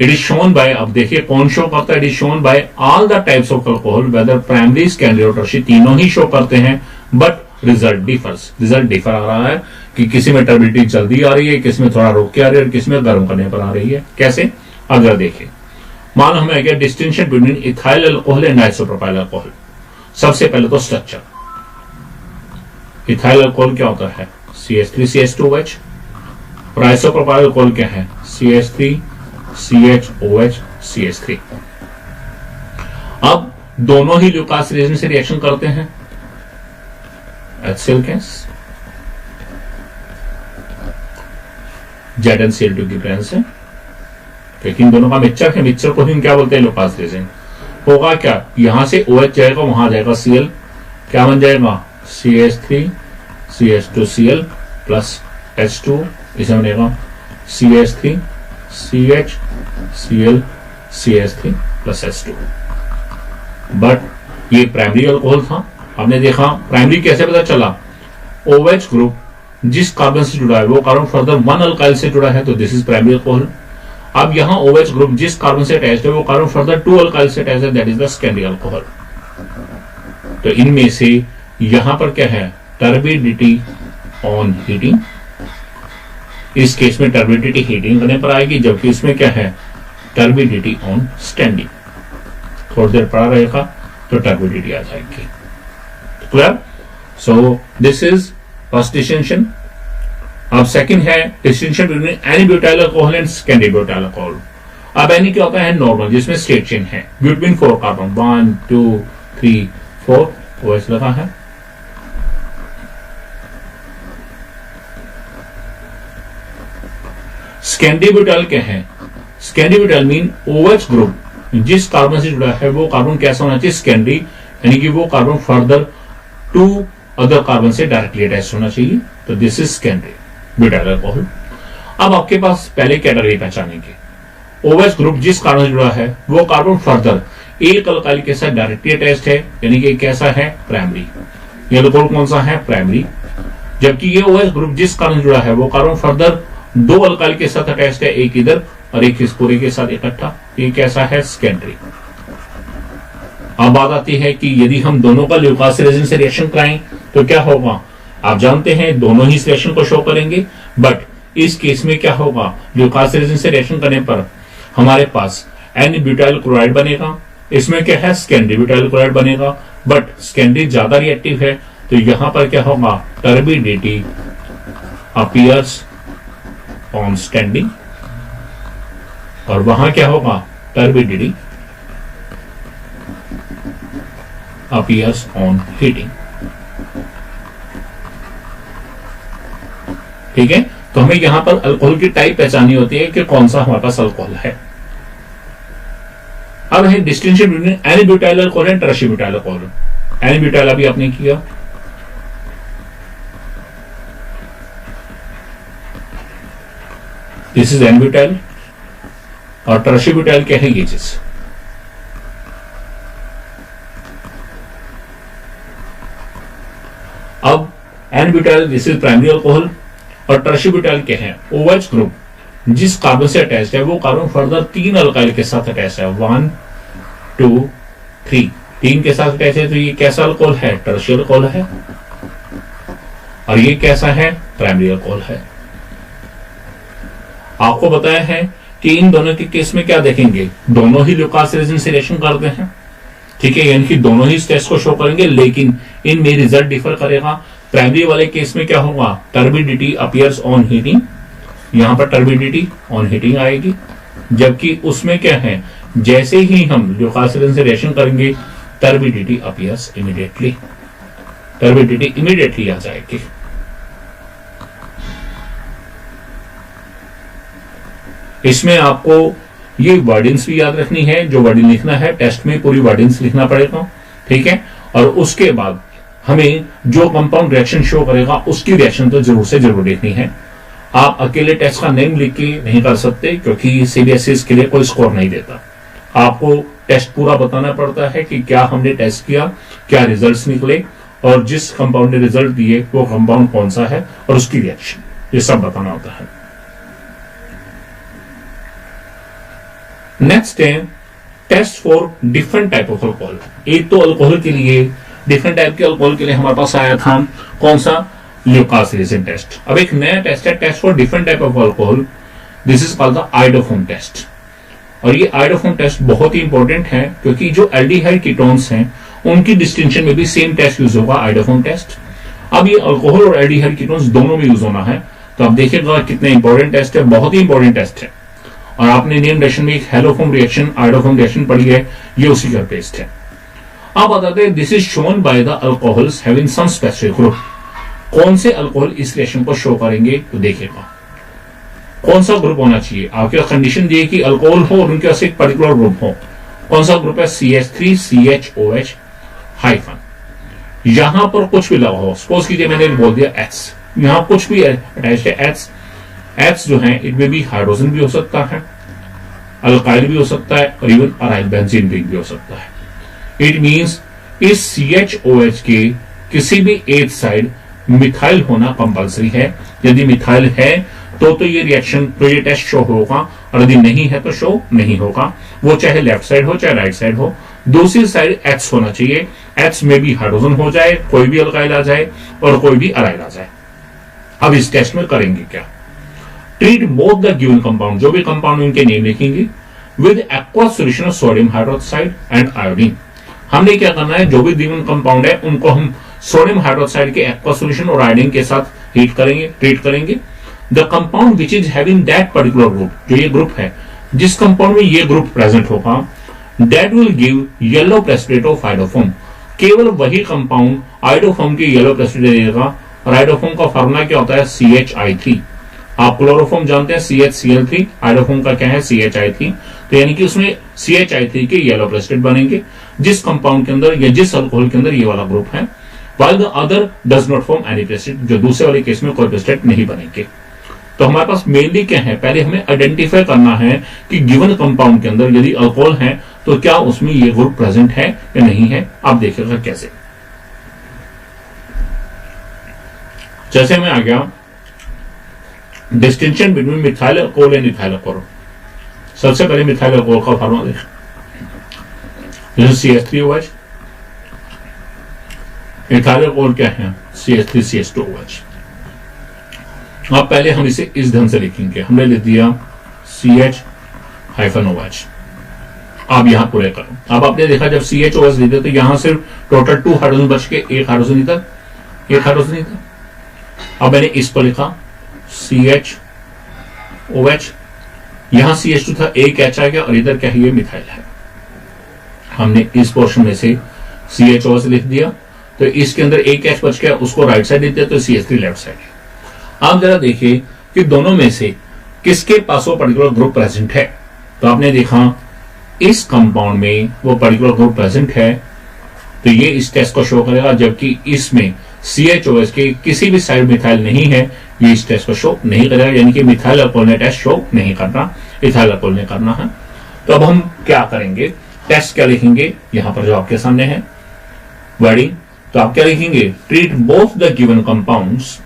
इट इज शोन बाय, अब देखिए कौन शो करता है, it is shown by all the types of alcohol whether primary, secondary और टर्शियरी, तीनों ही शो करते हैं, but result differs, result differ आ रहा है कि किसी में टर्बिडिटी जल्दी आ रही है, किसी में थोड़ा रोक के आ रही है, और किसी में गर्म करने पर आ रही है। कैसे, अगर देखिए मान हमें क्या distinction between ethyl alcohol and isopropyl alcohol. सबसे पहले तो स्ट्रक्चर, इथाइल अल्कोहल क्या होता है, CH3CH2OH, और आइसोप्रोपाइल अल्कोहल क्या है, CH3CHOH CH3। अब दोनों ही ल्यूकास रिएजेंट से रिएक्शन करते हैं, HCl गैस, ZnCl2 की प्रेजेंस है, लेकिन दोनों का मिक्सचर है, मिक्सचर को ही क्या बोलते हैं, ल्यूकास रिएजेंट। होगा क्या, यहां से OH जाएगा, वहां जाएगा Cl, क्या बन जाएगा, CH3CH2Cl प्लस H2, इसे बनेगा CH3CHCl CH3 plus H2। But ये प्राइमरी अल्कोहल था, हमने देखा प्राइमरी कैसे पता चला, OH ग्रुप जिस कार्बन से जुड़ा है वो कार्बन फर्दर वन अल्काइल से जुड़ा है, तो दिस इज प्राइमरी अल्कोहल। अब यहां OH ग्रुप जिस कार्बन से अटैच्ड है वो कार्बन फर्दर टू अल्काइल से अटैच्ड है, that is the secondary alcohol. तो इनमें से यहां पर क्या है, टर्बिडिटी ऑन हीटिंग, इस केस में टर्बिडिटी हीटिंग करने पर आएगी, जबकि इसमें क्या है, टर्बिडिटी ऑन स्टैंडिंग, थोड़ी देर पड़ा रहेगा तो टर्बिडिटी आ जाएगी। Clear, so this is first distinction. अब सेकंड है distinction between any butyl alcohol and secondary butyl alcohol. अब एनी क्या होता है, नॉर्मल, जिसमें स्ट्रेट चेन है, बिटवीन 4 कार्बन, 1 2 3 4 OH लगा है। सेकेंडरी ब्यूटाइल क्या है, secondary butyl mean OH group जिस कार्बन से जुड़ा है वो कार्बन कैसा होना चाहिए, सेकेंडरी, यानी कि वो carbon further to other carbon से डायरेक्टली अटैच होना चाहिए, तो this is secondary butyl alcohol. अब आपके पास पहले कैटेगरी पहचानेंगे, OH ग्रुप जिस कार्बन से जुड़ा है वो कार्बन फर्दर एक अल्काइल के साथ डायरेक्टली अटैच्ड है, यानी कि कैसा है, प्राइमरी। ये अल्कोहल कौन सा है, प्राइमरी। जबकि ये OH ग्रुप जिस कार्बन से जुड़ा है वो कार्बन फर्दर दो अल्काइल के साथ अटैच्ड है, एक इधर और एक इस पूरे के साथ इकट्ठा, ये कैसा है, सेकेंडरी। अब बात आती है कि यदि हम दोनों का ल्यूकास रेजिन से रिएक्शन कराएं तो क्या होगा, आप जानते हैं दोनों ही रिएक्शन को शो करेंगे, बट इस केस में क्या होगा, ल्यूकास रेजिन से रिएक्शन करने पर हमारे पास एन ब्यूटाइल क्लोराइड बनेगा, इसमें क्या है, सेकेंडरी ब्यूटाइल क्लोराइड बनेगा, बट सेकेंडरी ज्यादा रिएक्टिव है, तो यहां पर क्या होगा, टर्बिडिटी अपीयर्स ऑन स्टैंडिंग, और वहां क्या होगा, टर्बिडिटी अपीयर्स ऑन हीटिंग। ठीक है, तो हमें यहां पर अल्कोहल की टाइप पहचानी होती है कि कौन सा हमारे पास अल्कोहल है। अब है distinction between n butyl alcohol and tertiary butyl alcohol. N butyl अभी आपने किया, दिस इज एन ब्यूटाइल, और टर्शियरी ब्यूटाइल क्या है, ये चीज। अब n butyl this is primary alcohol, और टर्शियरी ब्यूटाइल क्या है, OH ग्रुप जिस कार्बन से अटैच्ड है वो कार्बन फर्दर तीन अल्काइल के साथ अटैच है, 1 2 3, तीन के साथ अटैच है, तो ये कैसा अल्कोहल है, टर्शियरी अल्कोहल है, और ये कैसा है, प्राइमरी अल्कोहल है। आपको बताया है कि इन दोनों के केस में क्या देखेंगे, दोनों ही ल्यूकास रेजिन से रिएक्शन करते हैं, ठीक है, यानी कि दोनों ही स्टेट्स को शो करेंगे, लेकिन इनमें रिजल्ट डिफर करेगा। प्राइमरी वाले केस में क्या होगा, टर्बिडिटी अपीयर्स ऑन हीटिंग, यहां पर टर्बिडिटी ऑन हीटिंग आएगी, जबकि उसमें क्या है, जैसे ही हम ल्यूकास रेजिन से रिएक्शन करेंगे turbidity appears immediately, turbidity immediately आ जाएगी। इसमें आपको ये वर्डिंग्स भी याद रखनी है, जो वर्डिंग लिखना है टेस्ट में पूरी वर्डिंग्स लिखना पड़ेगा, ठीक है। और उसके बाद हमें जो कंपाउंड रिएक्शन शो करेगा उसकी रिएक्शन तो जरूर से जरूर देखनी है। आप अकेले टेस्ट का नेम लिख के नहीं कर सकते, क्योंकि सीबीएसई इसके लिए कोई स्कोर नहीं देता। आपको टेस्ट पूरा बताना पड़ता है कि क्या हमने टेस्ट किया, क्या रिजल्ट्स निकले, और जिस कंपाउंड ने रिजल्ट दिए वो कंपाउंड कौन सा है और उसकी रिएक्शन, ये सब बताना होता है। नेक्स्ट है test for different type of alcohol. एक तो अल्कोहल के लिए, डिफरेंट टाइप के अल्कोहल के लिए हमारे पास आया था कौन सा, ल्यूकास रेजिन टेस्ट। अब एक नया टेस्ट है, test for different type of alcohol, this is called the iodoform test. और ये आइडोफोम टेस्ट बहुत ही इंपॉर्टेंट है, क्योंकि जो एल्डिहाइड कीटोन्स हैं उनकी डिस्टिंक्शन में भी सेम टेस्ट यूज होगा, आइडोफोम टेस्ट। अब ये अल्कोहल और एल्डिहाइड कीटोन्स दोनों में यूज होना है, तो आप देखिएगा कितने इंपॉर्टेंट टेस्ट है, बहुत ही इंपॉर्टेंट टेस्ट है। और आपने नेम रिएक्शन में एक हेलोफोम रिएक्शन, आइडोफोम रिएक्शन पढ़ी है, ये उसी का टेस्ट है। अब बताते हैं this is shown by the alcohols having some specific group. कौन से अल्कोहल इस रिएक्शन को शो करेंगे, तो देखिएगा कौन सा ग्रुप होना चाहिए। आपके कंडीशन दी है कि अल्कोहल हो और उनके पास एक पर्टिकुलर ग्रुप हो। कौन सा ग्रुप है, CH3 CHOH हाइफन। यहां पर कुछ भी लगा हो, सपोज कीजिए मैंने बोल दिया X, यहां कुछ भी अटैच है X जो है इट में भी हाइड्रोजन भी हो सकता है, अल्काइल भी हो सकता है, और इवन अराइल बेंजीन भी हो सकता है। इट मींस इस CHOH के किसी भी एक साइड मिथाइल होना कंपलसरी है। यदि मिथाइल है तो ये रिएक्शन, तो ये टेस्ट शो होगा, और यदि नहीं है तो शो नहीं होगा। वो चाहे लेफ्ट साइड हो चाहे राइट साइड हो, दूसरी साइड X होना चाहिए। X में भी हाइड्रोजन हो जाए, कोई भी अल्काइल आ जाए और कोई भी अराइल आ जाए। अब इस टेस्ट में करेंगे क्या, treat both the given compound, जो भी कंपाउंड इनके नेम लिखेंगे, with aqueous solution of sodium hydroxide and iodine. हमने क्या करना है, जो भी गिवन कंपाउंड है उनको हम सोडियम हाइड्रोक्साइड के एक्वस सॉल्यूशन और आयोडीन के साथ हीट करेंगे, ट्रीट करेंगे। The compound which is having that particular group, जो ये ग्रुप है, जिस कंपाउंड में ये ग्रुप प्रेजेंट होगा, that will give yellow precipitate of iodoform. केवल वही कंपाउंड आइडोफोम की येलो प्रेसिपिटेट देगा। और आइडोफोम का फॉर्मूला क्या होता है, CHI3। आप क्लोरोफॉर्म जानते हैं CHCl3, आइडोफोम का क्या है CHI3। तो यानी कि उसमें CHI3 के येलो प्रेसिपिटेट बनेंगे, जिस कंपाउंड के अंदर या जिस अल्कोहल के अंदर ये वाला ग्रुप है। while the other does not form any precipitate, जो दूसरे वाले केस में कोई प्रेसिपिटेट नहीं बनेंगे। तो हमारे पास मेनली क्या है, पहले हमें आइडेंटिफाई करना है कि गिवन कंपाउंड के अंदर यदि अल्कोहल है तो क्या उसमें ये ग्रुप प्रेजेंट है या नहीं है। आप देखिएगा कैसे, जैसे मैं आ गया distinction between methyl alcohol and ethyl alcohol. सबसे पहले मिथाइल अल्कोहल का फार्मूला देखें, CH3OH, इथाइल अल्कोहल क्या है CH3CH2OH। अब पहले हम इसे इस ढंग से लिखेंगे, हमने लिख दिया CH-OH। अब यहां पूरे करो। अब आपने देखा जब CHOH लिखे तो यहां सिर्फ टोटल 2 हाइड्रोजन बच के एक हाइड्रोजन इधर, एक हाइड्रोजन इधर। अब मैंने इसको लिखा CHOH, यहां CH2 था, एक H आ गया, और इधर क्या है, ये मिथाइल है। हमने इस पोर्शन में से CHOH लिख दिया, तो इसके अंदर एक H बच गया, उसको राइट साइड लिख दिया, तो CH3 लेफ्ट साइड है। आप जरा देखिए कि दोनों में से किसके पास वो पर्टिकुलर ग्रुप प्रेजेंट है। तो आपने देखा इस कंपाउंड में वो पर्टिकुलर ग्रुप प्रेजेंट है, तो ये इस टेस्ट को शो करेगा, जबकि इसमें CHOH के किसी भी साइड मिथाइल नहीं है, ये इस टेस्ट को शो नहीं करेगा। यानी कि मिथाइल अल्कोहल ने टेस्ट शो नहीं करना, इथाइल अल्कोहल ने करना है। तो अब हम क्या करेंगे, टेस्ट क्या लिखेंगे, यहां पर जो आपके सामने है वर्डिंग, तो आप क्या लिखेंगे, treat both the given compounds.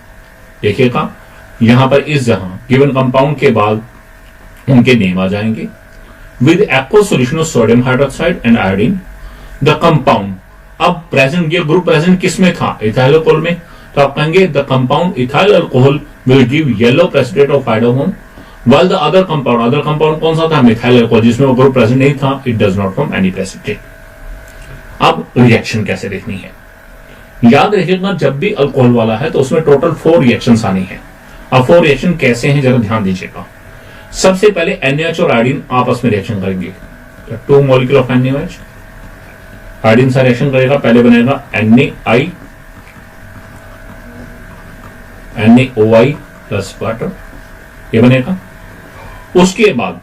देखिएगा यहां पर इस जहां गिवन कंपाउंड के बाद उनके नेम आ जाएंगे, with aqueous solution of sodium hydroxide and iodine. The compound, अब प्रेजेंट ये ग्रुप प्रेजेंट किसमें था, इथाइल अल्कोहल में, तो आप कहेंगे the compound ethyl alcohol will give yellow precipitate of iodoform, while the other compound कौन सा था, मिथाइल अल्कोहल, जिसमें वो ग्रुप प्रेजेंट नहीं था, it does not form any precipitate. अब रिएक्शन कैसे देखनी है, याद रखिएगा जब भी अल्कोहल वाला है तो उसमें टोटल 4 रिएक्शंस आनी है। अब 4 रिएक्शन कैसे हैं जरा ध्यान दीजिएगा। सबसे पहले NaOH और आयोडीन आपस में रिएक्शन करेंगे, 2 मॉलिक्यूल ऑफ NaOH, आयोडीन से रिएक्शन करेगा, पहले बनेगा NaI NaOI प्लस वाटर, ये बनेगा। उसके बाद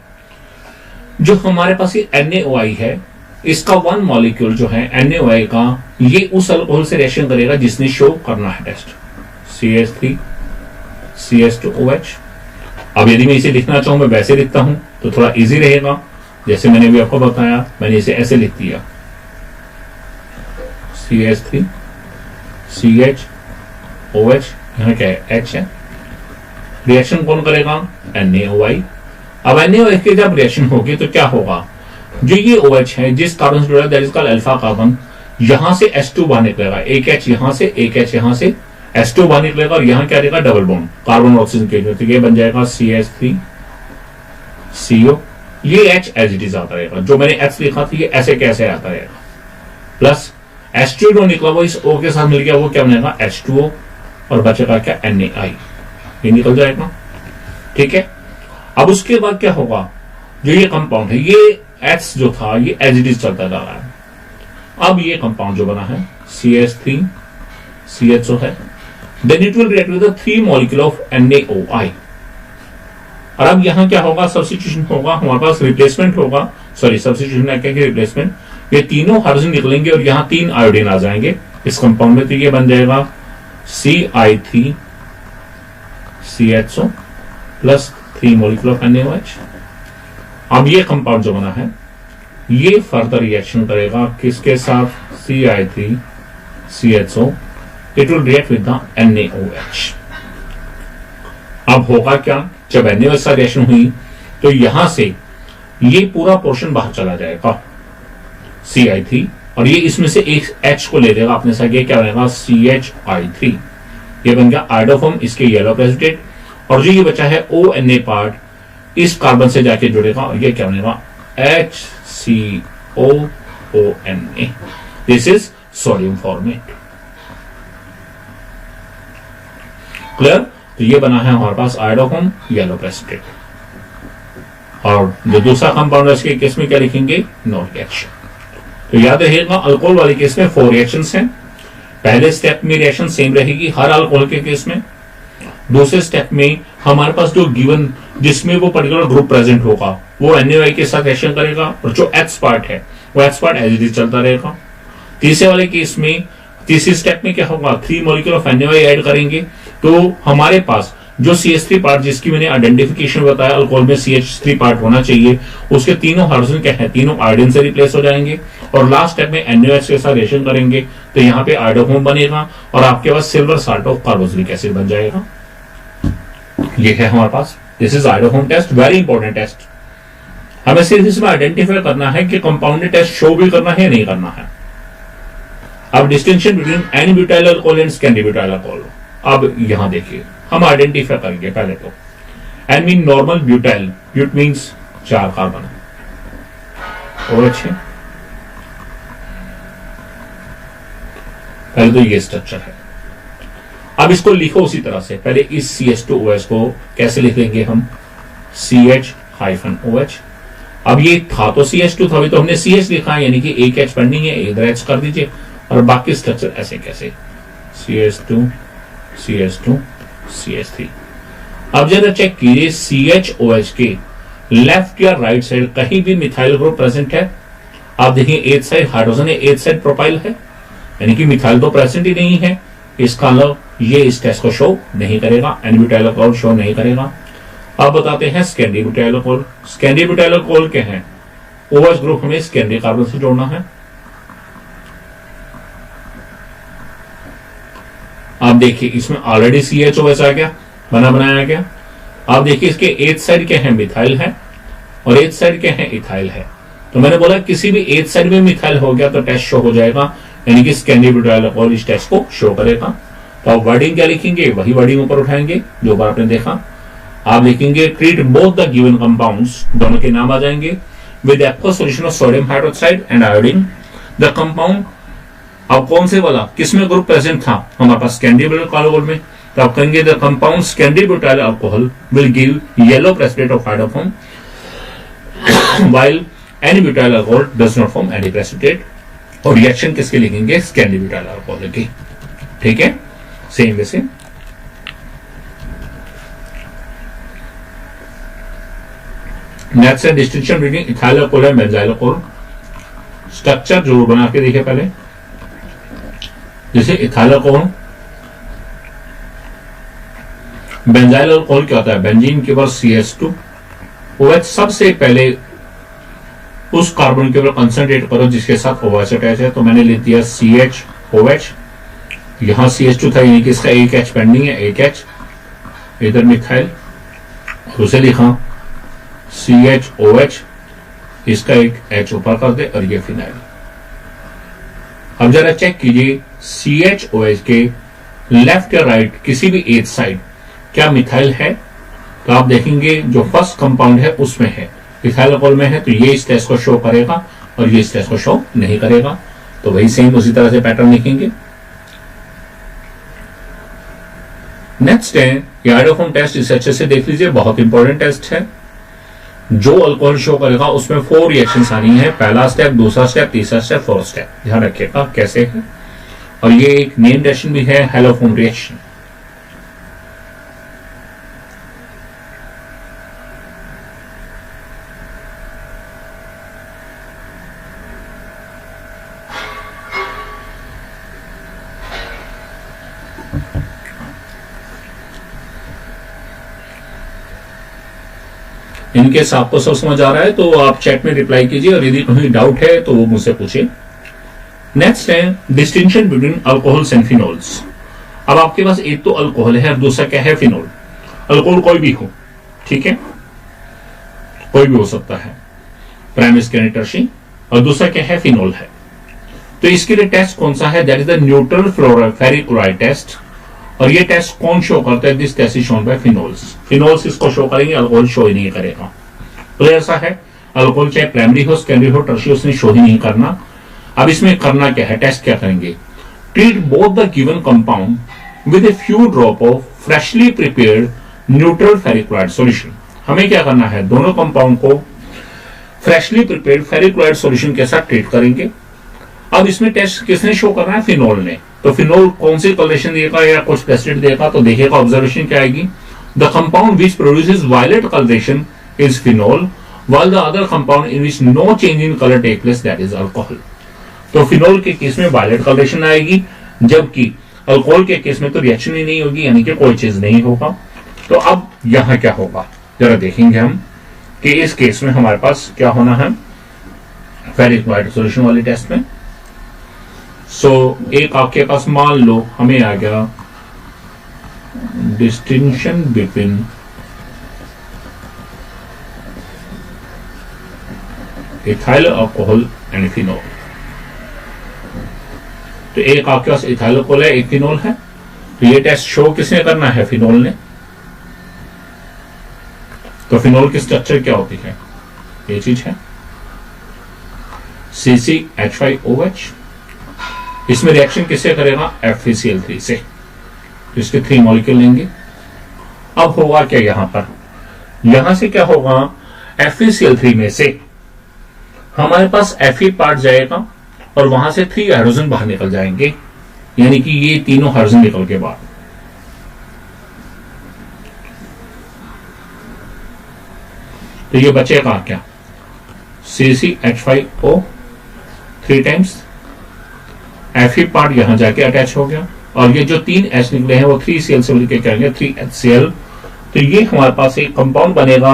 जो हमारे पास ये NaOI है इसका वन मॉलिक्यूल जो है NaOH का, ये उस अल्कोहल से रिएक्शन करेगा जिसने शो करना है टेस्ट, CH3 CH2OH। अब यदि मैं इसे लिखना चाहूं, मैं वैसे लिखता हूं तो थोड़ा इजी रहेगा, जैसे मैंने भी आपको बताया, मैंने इसे ऐसे लिख दिया, CH3 CHOH, यहां क्या है, H है। रिएक्शन कौन करेगा, NaOH। अब NaOH की जब रिएक्शन होगी तो क्या होगा, जो ये OH है जिस कार्बन से जुड़ा है, that is called alpha carbon, यहां से H2 बाहर निकलेगा, एक H यहां से, एक H यहां से, H2 बाहर निकलेगा और यहां क्या रहेगा, डबल बॉन्ड कार्बन ऑक्सीजन के लिए, तो ये बन जाएगा CH3 CO। ये H एज इट इज आता रहेगा, जो मैंने H लिखा था ये ऐसे कैसे आता रहेगा, प्लस H2 जो निकला वो इस O के साथ मिल गया, वो क्या बनेगा, H2O, और बचेगा क्या, NaI, ये निकल जाएगा। ठीक है, अब उसके बाद क्या होगा, जो ये कंपाउंड है, ये H जो था ये एज इट इज चलता जा रहा है। अब ये कंपाउंड जो बना है CH3 CHO है, then it will react with the 3 molecule of NaOI। और अब यहां क्या होगा, सब्स्टिट्यूशन होगा, हमारे पास रिप्लेसमेंट होगा, सॉरी सब्स्टिट्यूशन ना क्या, रिप्लेसमेंट। ये तीनों हाइड्रोजन निकलेंगे और यहां 3 आयोडीन आ जाएंगे इस कंपाउंड में, तो ये बन जाएगा CI3 CHO plus 3 molecule of NaOH। अब ये कंपाउंड जो बना है ये फर्दर रिएक्शन करेगा किसके साथ, CI3 CHO, it will react with the NaOH। अब होगा क्या, जब NaOH से रिएक्शन हुई तो यहां से ये पूरा पोर्शन बाहर चला जाएगा CI3, और ये इसमें से एक H को ले लेगा अपने साथ, ये क्या बनेगा, CHI3, ये बन गया आयोडोफॉर्म, इसके येलो प्रेसिपिटेट, और जो ये बचा है ONA पार्ट इस कार्बन से जाके जुड़ेगा और ये क्या बनेगा, HCOONA। This is sodium formate. Clear, तो ये बना है हमारे पास आयोडोफॉर्म, येलो प्रेसिपिटेट। और जो दूसरा कंपाउंड है इसके केस में क्या लिखेंगे, नो रिएक्शन। तो याद रहिएगा अल्कोहल वाले केस में 4 रिएक्शंस हैं। पहले स्टेप में रिएक्शन सेम रहेगी हर अल्कोहल के केस में। दूसरे स्टेप में हमारे पास जो गिवन जिसमें वो पर्टिकुलर ग्रुप प्रेजेंट होगा वो NaOH के साथ रिएक्शन करेगा, और जो H पार्ट है वो H part as it is चलता रहेगा। तीसरे वाले केस में, तीसरी स्टेप में क्या होगा, 3 मॉलिक्यूल ऑफ NaOH ऐड करेंगे, तो हमारे पास जो CH3 पार्ट जिसकी मैंने आइडेंटिफिकेशन बताया अल्कोहल में CH3 पार्ट होना चाहिए, उसके तीनों हाइड्रोजन क्या है, तीनों आयोडीन से रिप्लेस हो जाएंगे, और लास्ट स्टेप में NaOH के साथ रिएक्शन करेंगे तो यहाँ पे आयोडोफॉर्म बनेगा और आपके पास silver salt of carboxylic acid बन जाएगा। ये है हमारे पास, this is iodoform test, very important test. हमें सिर्फ इसमें आइडेंटिफाई करना है कि कंपाउंड टेस्ट शो भी करना है या नहीं करना है। अब distinction between n butyl alcohol and secondary butyl alcohol, अब यहां देखिए हम आइडेंटिफाई करेंगे। पहले तो N mean normal butyl, but means 4 carbon और अच्छे। पहले तो ये स्ट्रक्चर है। अब इसको लिखो उसी तरह से, पहले इस CH2OH को कैसे लिखेंगे हम, CH-OH। अब ये था तो CH2 था, अभी तो हमने CH लिखा है, यानी कि एक H पेंडिंग है, इधर H कर दीजिए, और बाकी स्ट्रक्चर ऐसे कैसे, CH2 CH2 CH3। अब जरा चेक कीजिए CHOH के लेफ्ट या राइट साइड कहीं भी मिथाइल ग्रुप प्रेजेंट है। आप देखिए एथ साइड हाइड्रोजन है, एथ साइड प्रोपाइल है, यानी कि मिथाइल तो प्रेजेंट ही नहीं है। इसका मतलब ये इस टेस्ट को शो नहीं करेगा, N-ब्यूटाइल अल्कोहल शो नहीं करेगा। अब बताते हैं स्कैंडी-ब्यूटाइल अल्कोहल। स्कैंडी-ब्यूटाइल अल्कोहल क्या है, OH ग्रुप हमें स्कैंडी कार्बन से जोड़ना है। आप देखिए इसमें ऑलरेडी CHOH आ गया, बना बनाया गया। आप देखिए इसके एथ साइड क्या है, मिथाइल है, और एथ साइड क्या है, इथाइल है। तो मैंने बोला किसी भी एथ साइड में मिथाइल हो गया तो टेस्ट शो हो जाएगा, यानी कि स्कैंडी-ब्यूटाइल अल्कोहल इस टेस्ट को शो करेगा। तो आप वर्डिंग क्या लिखेंगे, वही वर्डिंग ऊपर उठाएंगे जो बार आपने देखा। आप लिखेंगे treat both the given compounds, दोनों के नाम आ जाएंगे, with aqueous solution of sodium hydroxide and iodine. The compound, अब कौन से वाला किसमें ग्रुप प्रेजेंट था, हमारे पास स्कैंडी-ब्यूटाइल अल्कोहल में, तो आप कहेंगे the compound secondary butyl alcohol will give yellow precipitate of iodoform while n butyl alcohol does not form any precipitate. और रिएक्शन किसके लिखेंगे, स्कैंडी-ब्यूटाइल अल्कोहल की। ठीक है, सेम वैसे नेक्स्ट है distinction between ethyl alcohol and benzyl alcohol. Structure जरूर बना के देखे पहले। जैसे इथाइल अल्कोहल, बेंजाइल अल्कोहल क्या होता है, बेंजीन के ऊपर CH2 OH, सबसे पहले उस कार्बन के ऊपर कंसंट्रेट करो जिसके साथ OH अटैच है। तो मैंने लिख दिया CHOH, यहां CH2 था यानी कि इसका एक H पेंडिंग है, एक H इधर मिथाइल, और उसे लिखा CHOH, इसका एक H ऊपर कर दे और ये फिनाइल। अब जरा चेक कीजिए CHOH के लेफ्ट या राइट किसी भी एक साइड क्या मिथाइल है, तो आप देखेंगे जो फर्स्ट कंपाउंड है उसमें है, इथाइल अल्कोहल में है, तो ये इस टेस्ट को शो करेगा और ये इस टेस्ट को शो नहीं करेगा। तो वही सेम उसी तरह से पैटर्न लिखेंगे। नेक्स्ट है ये आइडोफॉर्म टेस्ट, इसे अच्छे से देख लीजिए, बहुत इंपॉर्टेंट टेस्ट है। जो अल्कोहल शो करेगा उसमें 4 रिएक्शंस आनी है, पहला स्टेप, दूसरा स्टेप, तीसरा स्टेप, फोर्थ स्टेप। ध्यान रखिएगा कैसे है, और ये एक नेम रिएक्शन भी है, हैलोफॉर्म रिएक्शन। इनके आपको सब समझ आ रहा है तो आप चैट में रिप्लाई कीजिए, और यदि कहीं डाउट है तो वो मुझसे पूछिए। नेक्स्ट है distinction between alcohols and phenols. अब आपके पास एक तो अल्कोहल है और दूसरा क्या है, फिनोल। अल्कोहल कोई भी हो, ठीक है, कोई भी हो सकता है, प्राइमरी सेकेंडरी टर्शियरी, और दूसरा क्या है, फिनोल है। तो इसके लिए टेस्ट कौन सा है, that is the neutral fluoroferric chloride test. और ये टेस्ट कौन शो करता है, this test is shown by phenols. Phenols इसको शो करेंगे, अल्कोहल शो ही नहीं करेगा। तो ऐसा है, अल्कोहल चाहे प्राइमरी हो, सेकेंडरी हो, टर्शियरी, उसने शो ही नहीं करना। अब इसमें करना क्या है, टेस्ट क्या करेंगे, treat both the given compound with A few drop of freshly prepared neutral ferric chloride solution. हमें क्या करना है, दोनों कंपाउंड को freshly prepared ferric chloride solution के साथ ट्रीट करेंगे। अब इसमें टेस्ट किसने शो करना है, फिनोल ने। तो फिनोल कौन सी कलरेशन देगा या कुछ प्रेसिडेंट देगा, तो देखिएगा ऑब्जर्वेशन क्या आएगी, the compound which produces violet coloration is phenol while the other compound in which no change in color take place that is alcohol। तो फिनोल के केस में वायलेट कलरेशन आएगी, जबकि अल्कोहल के केस में तो रिएक्शन ही नहीं होगी, यानी कि कोई चीज नहीं होगा। तो अब यहां क्या होगा जरा देखेंगे हम कि इस केस में हमारे पास क्या होना है फेरिक क्लोराइड सॉल्यूशन वाले टेस्ट में। एक आपके पास मान लो हमें आ गया distinction between ethyl alcohol and phenol. तो एक आपके पास इथाइल अल्कोहल है, एक फिनोल है। तो ये टेस्ट शो किसने करना है, फिनोल ने। तो फिनोल की स्ट्रक्चर क्या होती है, ये चीज है CCH5OH। इसमें रिएक्शन किससे करेगा, FeCl3 से। तो इसके 3 मॉलिक्यूल लेंगे। अब होगा क्या, यहां से क्या होगा, FeCl3 में से हमारे पास Fe पार्ट जाएगा और वहां से 3 हाइड्रोजन बाहर निकल जाएंगे, यानी कि ये तीनों हाइड्रोजन निकल के बाद तो ये बचेगा क्या, CCH5O 3 टाइम्स, Fe पार्ट यहां जाके अटैच हो गया, और ये जो 3 H निकले हैं वो 3Cl से मिलकर क्या 3HCl। तो ये हमारे पास एक कंपाउंड बनेगा।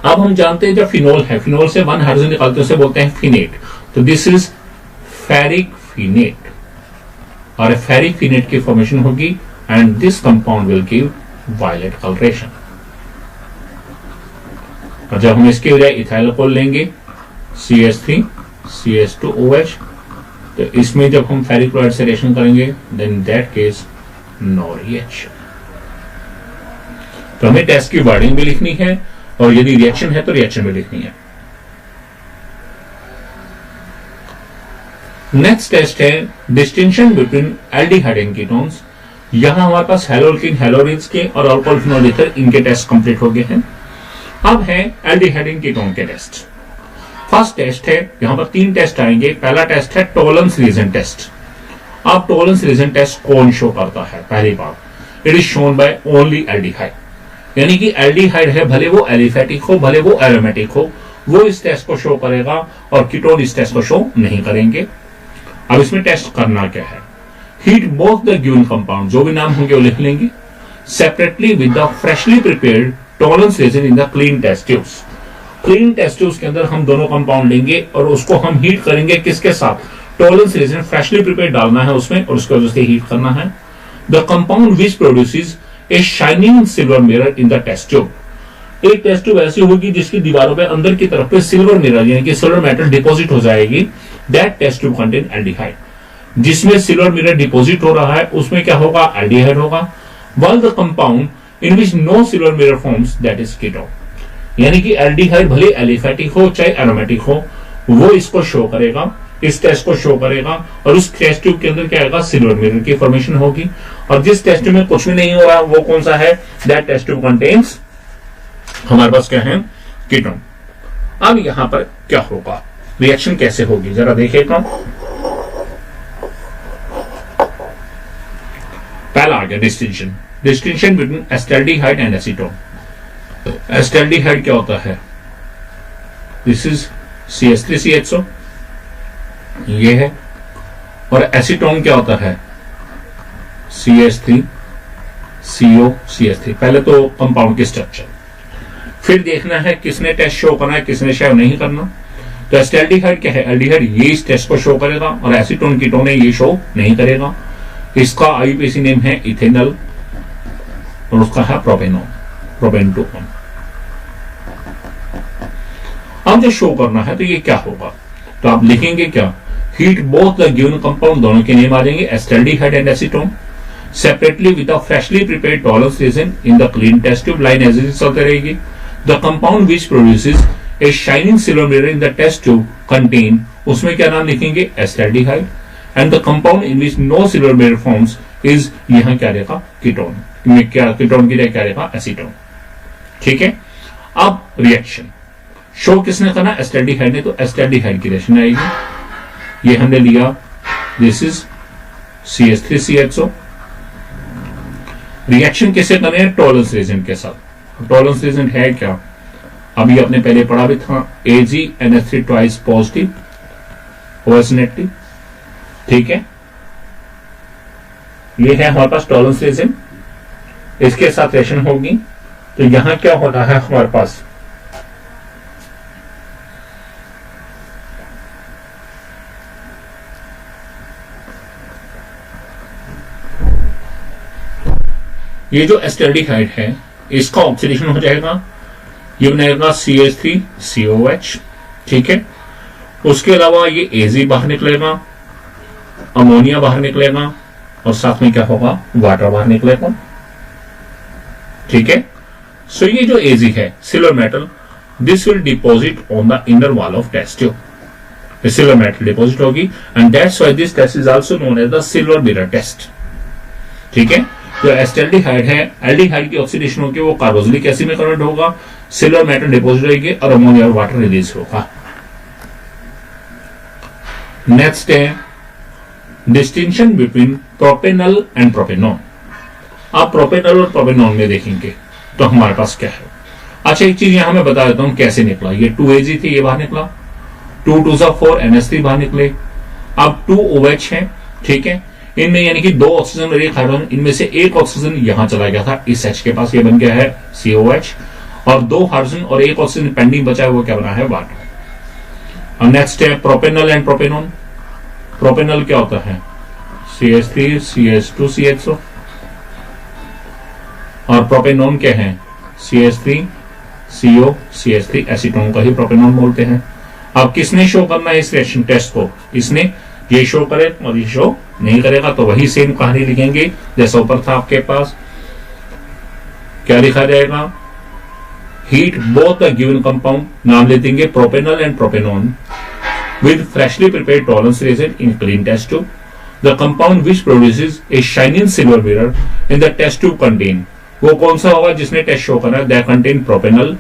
अब हम जानते हैं जब फिनोल है, फिनोल से 1 हाइड्रोजन निकालते हैं उसे बोलते हैं फिनेट। तो दिस इज फेरिक फिनेट, और फेरिक फिनेट की फॉर्मेशन होगी and this compound will give violet coloration. और जब हम इसके बजाय इथाइल अल्कोहल लेंगे CH3 CH2OH, तो इसमें जब हम फेरिक क्लोराइड से रिएक्शन करेंगे then that case no reaction. तो हमें टेस्ट की वर्डिंग भी लिखनी है, और यदि रिएक्शन है तो रिएक्शन भी लिखनी है। नेक्स्ट टेस्ट है distinction between aldehyde and ketones. यहां हमारे पास हैलोल्किन हैलोरिन्स के और अल्कोहल फिनोल ईथर इनके टेस्ट कंप्लीट हो गए हैं। अब है एल्डिहाइड एंड कीटोन के टेस्ट। फर्स्ट टेस्ट है, यहां पर 3 टेस्ट आएंगे। पहला टेस्ट है टोलेंस रीजन टेस्ट। अब टोलेंस रीजन टेस्ट कौन शो करता है, पहली बात it is shown by only aldehyde, यानी कि एल्डिहाइड है, भले वो एलिफेटिक हो भले वो एरोमेटिक हो, वो इस टेस्ट को शो करेगा और कीटोन इस टेस्ट को शो नहीं करेंगे। अब इसमें टेस्ट करना क्या है, heat both the given compound, जो भी नाम होंगे वो लिख लेंगे, separately with the freshly prepared Tollens reagent in the clean test tubes. Clean test tubes के अंदर हम दोनों कंपाउंड लेंगे और उसको हम हीट करेंगे किसके साथ, टॉलरेंस रेजिन फ्रेशली प्रिपेयर्ड डालना है उसमें और उसके वजह से हीट करना है। The compound which produces a shining silver mirror in the test tube. एक टेस्ट ट्यूब ऐसी होगी जिसकी दीवारों पे अंदर की तरफ पे सिल्वर मिरर यानी कि सिल्वर मेटल डिपॉजिट हो जाएगी। That test tube contain aldehyde, जिसमें सिल्वर मिरर डिपॉजिट हो रहा है उसमें क्या होगा, एल्डिहाइड होगा। while the compound in which no silver mirror forms, that is ketone, यानी कि एल्डिहाइड भले एलिफेटिक हो चाहे एरोमेटिक हो, वो इसको शो करेगा, इस टेस्ट को शो करेगा और उस टेस्ट ट्यूब के अंदर क्या आएगा, सिल्वर मिरर की फॉर्मेशन होगी। और जिस टेस्ट ट्यूब में कुछ भी नहीं हो रहा वो कौन सा है, दैट टेस्ट ट्यूब कंटेन्स, हमारे पास क्या है, कीटोन। अब यहां पर क्या होगा, रिएक्शन कैसे होगी जरा देखिएगा। पहला आ गया distinction, distinction between acetaldehyde and acetone. Acetaldehyde क्या होता है, दिस इज CH3CHO, ये है, और एसीटोन क्या होता है, CH3COCH3। पहले तो कंपाउंड की स्ट्रक्चर, फिर देखना है किसने टेस्ट शो करना है, किसने शो नहीं करना। तो एस्टल्डिहाइड क्या है, एल्डिहाइड ये इस टेस्ट को शो करेगा और एसीटोन कीटोन ये शो नहीं करेगा। इसका IUPAC नेम है इथेनॉल और उसका है प्रोपेनोन, प्रोपेनटोन। अब जो शो करना है तो ये क्या होगा, तो आप लिखेंगे क्या, heat both the given compound, दोनों के नेम आ जाएंगे, acetaldehyde and acetone, separately with the freshly prepared Tollens reagent in the clean test tube, line as it is चलते रहेगी। The compound which produces a shining silver mirror in the test tube contain, उसमें क्या नाम लिखेंगे, acetaldehyde, and the compound in which no silver mirror forms is, यहां क्या रहेगा, ketone, क्या कीटोन की क्या रहेगा, एसीटोन। ठीक है, अब रिएक्शन शो किसने करना, एस्टल्डिहाइड ने, तो एस्टल्डिहाइड की रिएक्शन आएगी। ये हमने लिया, दिस इज CH3CHO। रिएक्शन किसे करने हैं, टॉलरेंस रेजेंट के साथ। टॉलरेंस रेजेंट है क्या, अभी आपने पहले पढ़ा भी था, AgNH3 twice positive, OH negative. ठीक है, ये है हमारे पास टॉलरेंस रेजिन, इसके साथ रिएक्शन होगी। तो यहां क्या होना है हमारे पास, ये जो एस्टल्डिहाइड है इसका ऑक्सीडेशन हो जाएगा, ये बनेगा CH3COH। ठीक है, उसके अलावा ये Ag बाहर निकलेगा, अमोनिया बाहर निकलेगा और साथ में क्या होगा, वाटर बाहर निकलेगा। ठीक है, सो ये जो Ag है silver metal, this will deposit on the inner wall of test tube, silver metal deposit होगी and that's why this test is also known as the silver mirror test. ठीक है, जो एस्टल्डिहाइड है, एल्डिहाइड की oxidation होगी, वो carboxylic acid में convert होगा, सिल्वर मेटल डिपॉजिट होगी और अमोनिया और वाटर रिलीज होगा। नेक्स्ट है distinction between propanol and propanone. आप प्रोपेनॉल और प्रोपेनोन में देखेंगे तो हमारे पास क्या है। अच्छा, एक चीज यहां मैं बता देता हूं कैसे निकला, ये 2Ag थी, ये बाहर निकला, 2 2 4 NH3 बाहर निकले, अब 2 OH है। ठीक है, इनमें यानी कि 2 ऑक्सीजन और 1 हाइड्रोजन, इनमें से 1 ऑक्सीजन यहां चला गया था इस H के पास, ये बन गया है COH, और 2 हाइड्रोजन और 1 ऑक्सीजन पेंडिंग बचा है, वो क्या बना है, वाटर। अब नेक्स्ट है प्रोपेनॉल एंड प्रोपेनोन। प्रोपेनॉल क्या होता है, CH3CH2CHO, और प्रोपेनोन क्या है, CH3COCH3, एसीटोन का ही प्रोपेनोन बोलते हैं। अब किसने शो करना है इस रिएक्शन टेस्ट को, इसने, ये शो करे और ये शो नहीं करेगा, तो वही सेम कहानी लिखेंगे जैसा ऊपर था आपके पास। क्या लिखा जाएगा, heat both the given compound, नाम ले देंगे propanol and propanone, with freshly prepared tolerance reagent in clean test tube. The compound which produces a shining silver mirror in the test tube contain, वो कौन सा होगा जिसने टेस्ट शो करना है, that contain propanol,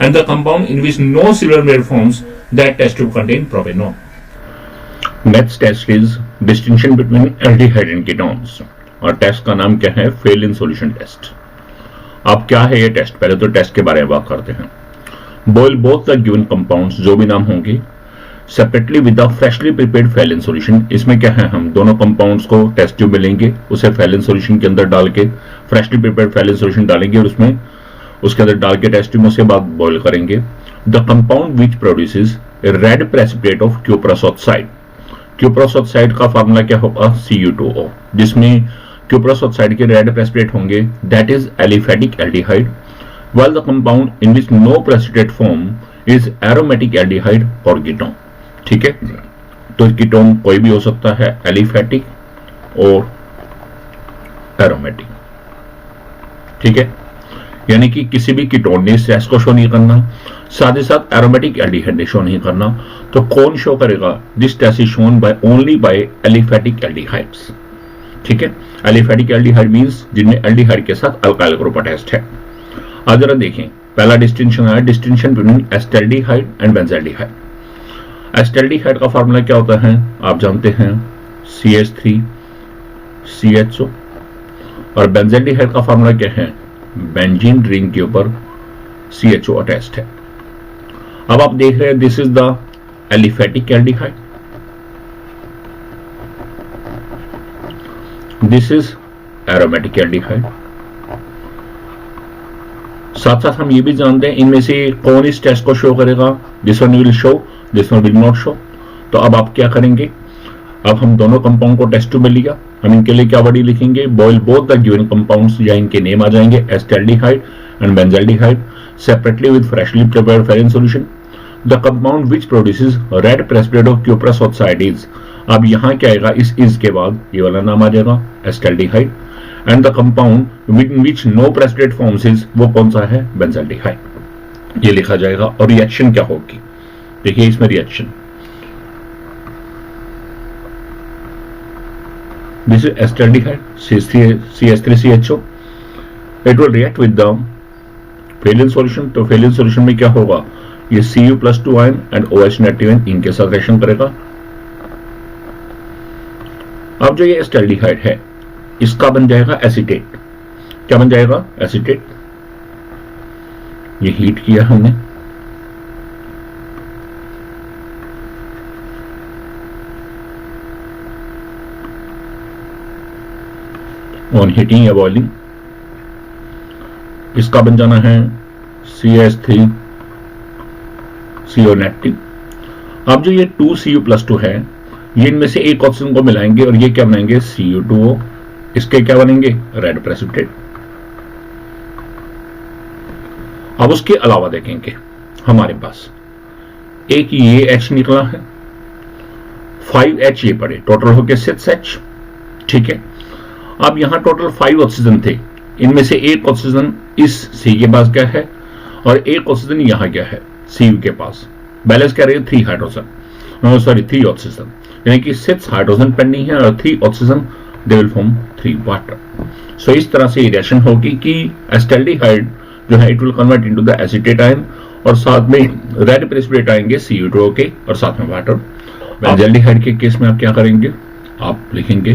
and the compound in which no silver mirror forms, that test tube contain propanol. Next test is distinction between aldehyde and ketones, और test का नाम क्या है, फेल इन सॉल्यूशन टेस्ट। अब क्या है ये टेस्ट, पहले तो टेस्ट के बारे में बात करते हैं। Boil both the given compounds, जो भी नाम होंगे, separately with the freshly prepared Fehling solution. इसमें क्या है, हम दोनों कंपाउंड्स को टेस्ट ट्यूब में लेंगे, उसे फैलिन सॉल्यूशन के अंदर डाल के, फ्रेशली प्रिपेयर्ड फैलिन सॉल्यूशन डालेंगे और उसमें उसके अंदर डाल के टेस्ट ट्यूब में उसके बाद बॉयल करेंगे। The compound which produces red precipitate of cuprous oxide. Cuprous oxide का फार्मूला क्या होगा, Cu2O, जिसमें क्यूप्रस ऑक्साइड के रेड प्रेसिपिटेट होंगे, that is aliphatic aldehyde, while the compound in which no precipitate form is aromatic aldehyde or ketone। ठीक है, तो ketone कोई भी हो सकता है, एलिफेटिक और एरोमेटिक। ठीक है, यानी कि किसी भी कीटोन ने इस गैस को शो नहीं करना, साथ ही साथ एरोमेटिक एल्डिहाइड ने शो नहीं करना। तो कौन शो करेगा, this test is shown by only by aliphatic aldehydes. ठीक है, एलिफेटिक एल्डिहाइड मींस जिनमें एल्डिहाइड के साथ अल्काइल ग्रुप अटैच्ड है। आज जरा देखें, पहला डिस्टिंक्शन है, distinction between acetaldehyde and benzaldehyde. Acetaldehyde का फार्मूला क्या होता है, आप जानते हैं, CH3CHO, और बेंजल्डिहाइड का फार्मूला क्या है, बेंजीन रिंग के ऊपर CHO अटैच्ड है। अब आप देख रहे हैं, this is the aliphatic aldehyde, this is aromatic aldehyde. साथ साथ हम ये भी जानते हैं इनमें से कौन इस टेस्ट को शो करेगा, this one will show, this one will not show. तो अब आप क्या करेंगे, अब हम दोनों कंपाउंड को टेस्ट ट्यूब में लिया, हम इनके लिए क्या वर्ड लिखेंगे, boil both the given compounds, या इनके नेम आ जाएंगे, acetaldehyde and benzaldehyde, separately with freshly prepared Fehling solution. The compound which produces red precipitate of cuprous oxide is, अब यहां क्या आएगा, इस के बाद ये वाला नाम आ जाएगा, acetaldehyde, and the compound with which no precipitate forms is, वो कौन सा है, बेंजल्डिहाइड। ये लिखा जाएगा। और रिएक्शन क्या होगी, देखिए इसमें reaction, this is acetaldehyde CH3CHO, it will react with the Phalen solution. तो फैलिन सॉल्यूशन में क्या होगा, ये Cu+2 ion and OH negative ion इनके साथ रिएक्शन करेगा। अब जो ये एस्टल्डिहाइड है, इसका बन जाएगा एसीटेट। क्या बन जाएगा, एसीटेट। ये हीट किया हमने, ऑन हीटिंग या बॉइलिंग, इसका बन जाना है CH3CO नेगेटिव। अब जो ये 2Cu+2 है, ये इनमें से एक ऑक्सीजन को मिलाएंगे और ये क्या बनाएंगे, Cu2O। इसके क्या बनेंगे, रेड प्रेसिपिटेट। अब उसके अलावा देखेंगे, हमारे पास एक ये H निकला है, 5H ये पड़े, टोटल हो गए 6H। ठीक है, अब यहां टोटल 5 ऑक्सीजन थे, इनमें से एक ऑक्सीजन इस C के पास क्या है और एक ऑक्सीजन यहां क्या है, Cu के पास। बैलेंस क्या रही है, 3 हाइड्रोजन, सॉरी 3 ऑक्सीजन, यानी कि 6 हाइड्रोजन पेंडिंग है और 3 oxygen, they will form 3 water. So इस तरह से रिएक्शन होगी कि एस्टल्डिहाइड जो है, it will convert into the acetate ion, और साथ में रेड प्रेसिपिटेट आएंगे Cu2O के, और साथ में वाटर। बेंजल्डिहाइड के केस में आप क्या करेंगे, आप लिखेंगे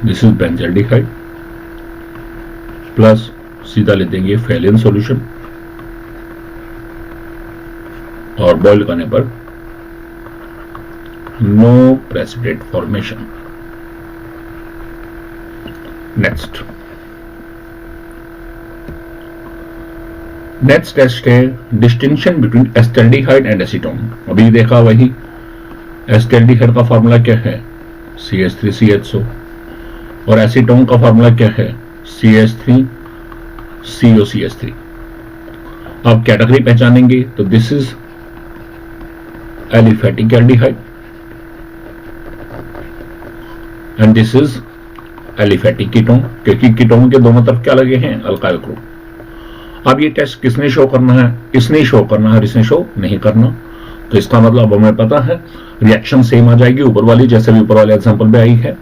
दिस इज बेंजल्डिहाइड प्लस सीधा लिख देंगे फैलिन सॉल्यूशन, और बॉइल करने पर no precipitate formation. Next test है distinction between acetaldehyde and acetone. अभी देखा वही, एस्टल्डिहाइड का फार्मूला क्या है, CH3CHO, और एसीटोन का फार्मूला क्या है, CH3COCH3। आप कैटेगरी पहचानेंगे, तो this is aliphatic aldehyde and this is aliphatic ketone, क्योंकि कीटोन के दोनों तरफ क्या लगे हैं, अल्काइल ग्रुप। अब ये टेस्ट किसने शो करना है, इसने शो करना है, इसने शो नहीं करना। तो इसका मतलब हमें पता है रिएक्शन सेम आ जाएगी ऊपर वाली, जैसे भी ऊपर वाले एग्जांपल में आई है,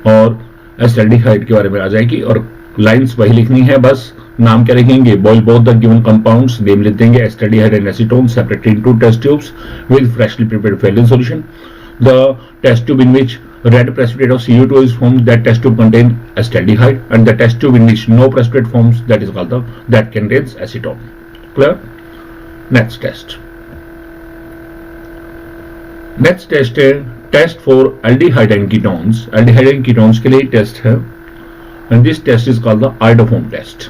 और एस्टल्डिहाइड के बारे में आ जाएगी, और लाइंस वही लिखनी है, बस नाम क्या लिखेंगे, boil both the given compounds, name लिख देंगे acetaldehyde and acetone separated in 2 test tubes with freshly prepared Fehling solution. The test tube in which red precipitate of Cu2 is formed, that test tube contains acetaldehyde, and the test tube in which no precipitate forms, that is called that contains acetone. Clear? Next test है test for aldehyde and ketones. Aldehyde and ketones के लिए test है and this test is called the iodoform test.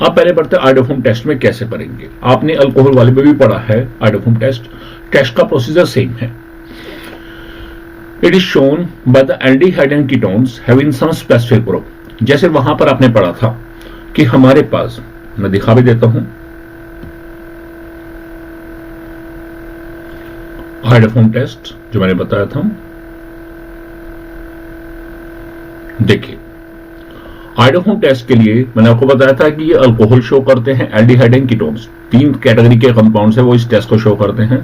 आप पहले पढ़ते हैं आयोडोफोम test में कैसे करेंगे। आपने अल्कोहल वाले में भी पढ़ा है आयोडोफोम टेस्ट का प्रोसीजर सेम है। It is shown by the aldehyde and ketones having some specific group. जैसे वहां पर आपने पढ़ा था कि हमारे पास, मैं दिखा भी देता हूं, आयोडोफोम टेस्ट जो मैंने बताया था, देखिए आयोडोफोम टेस्ट के लिए मैंने आपको बताया था कि ये अल्कोहल शो करते हैं, एल्डिहाइड एंड कीटोन्स, 3 कैटेगरी के कंपाउंड्स है वो इस टेस्ट को शो करते हैं।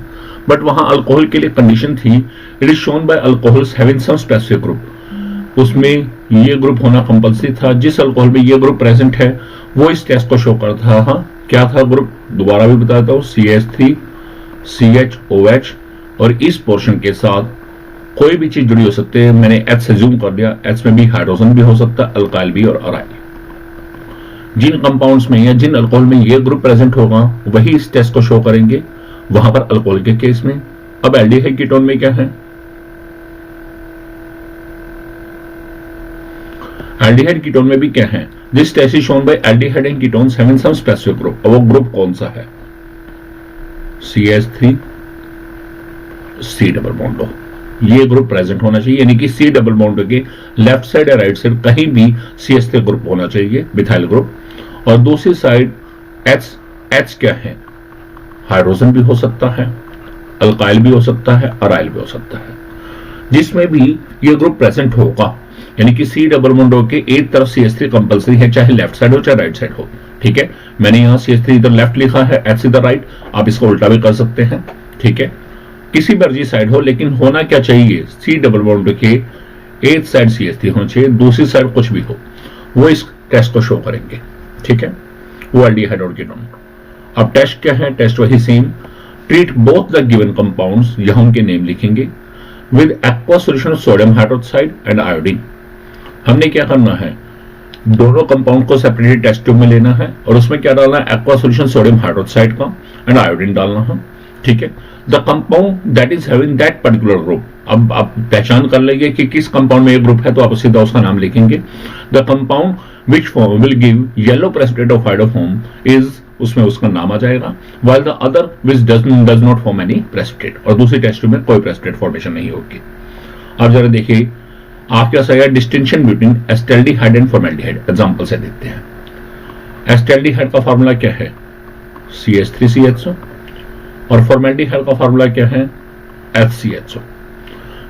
बट वहां अल्कोहल के लिए कंडीशन थी it is shown by alcohols having some specific group. उसमें ये ग्रुप होना कंपल्सरी था। जिस अल्कोहल में ये ग्रुप प्रेजेंट है वो इस टेस्ट को शो करता था। क्या था ग्रुप? दोबारा भी बताता हूं, CH3 CHOH, और इस पोर्शन के साथ कोई भी चीज जुड़ी हो सकती है। मैंने H से जूम कर दिया, H में भी हाइड्रोजन भी हो सकता है, अल्काइल भी और अराइल। जिन कंपाउंड्स में या जिन अल्कोहल में ये ग्रुप प्रेजेंट होगा वही इस टेस्ट को शो करेंगे, वहां पर अल्कोहल के केस में। अब एल्डिहाइड कीटोन में क्या है? एल्डिहाइड कीटोन में भी क्या है? This test is shown by aldehyde and ketones having some specific group. अब वो ग्रुप कौन सा है? CH3 C double bond. ये ग्रुप प्रेजेंट होना चाहिए, यानी कि C डबल बॉन्ड के लेफ्ट साइड या राइट साइड कहीं भी CH3 ग्रुप होना चाहिए, मिथाइल ग्रुप। और दूसरी साइड H क्या है? हाइड्रोजन भी हो सकता है, अल्काइल भी हो सकता है, अराइल भी हो सकता है। जिसमें भी ये ग्रुप प्रेजेंट होगा, यानी कि C डबल बॉन्ड के एक तरफ CH3 कंपल्सरी है, चाहे लेफ्ट साइड हो चाहे राइट साइड हो। ठीक है, मैंने यहाँ CH3 इधर लेफ्ट लिखा है, H इधर राइट, आप इसको उल्टा भी कर सकते हैं। ठीक है, किसी मर्जी साइड हो, लेकिन होना क्या चाहिए? C डबल बॉन्ड के एक साइड CH3 होना चाहिए, दूसरी साइड कुछ भी हो, वो इस टेस्ट को शो करेंगे। ठीक है, वो एल्डिहाइड और कीटोन। अब टेस्ट क्या है? टेस्ट वही same, treat both the given compounds, यहां उनके नेम लिखेंगे, with aqua solution of sodium hydroxide and iodine. हमने क्या करना है? दोनों कंपाउंड को सेपरेटली टेस्ट ट्यूब में लेना है और उसमें क्या डालना है? एक्वा सॉल्यूशन सोडियम हाइड्रोक्साइड का एंड आयोडीन डालना है। ठीक है, the compound that is having that particular group. अब आप पहचान कर लेंगे कि किस कंपाउंड में ये ग्रुप है, तो आप सीधा उसका नाम लिखेंगे। The compound which form will give yellow precipitate of iodoform is, उसमें उसका नाम आ जाएगा, while the other which does not form any precipitate, और दूसरी टेस्ट में कोई प्रेसिपिटेट फॉर्मेशन नहीं होगी। अब जरा देखिए आपके पास आएगा distinction between acetaldehyde and formaldehyde. Example से देखते हैं। एस्टेल्डिहाइड का फार्मूला क्या है? CH3CHO, और फॉर्मेल्डिहाइड का फार्मूला क्या है? FCHO।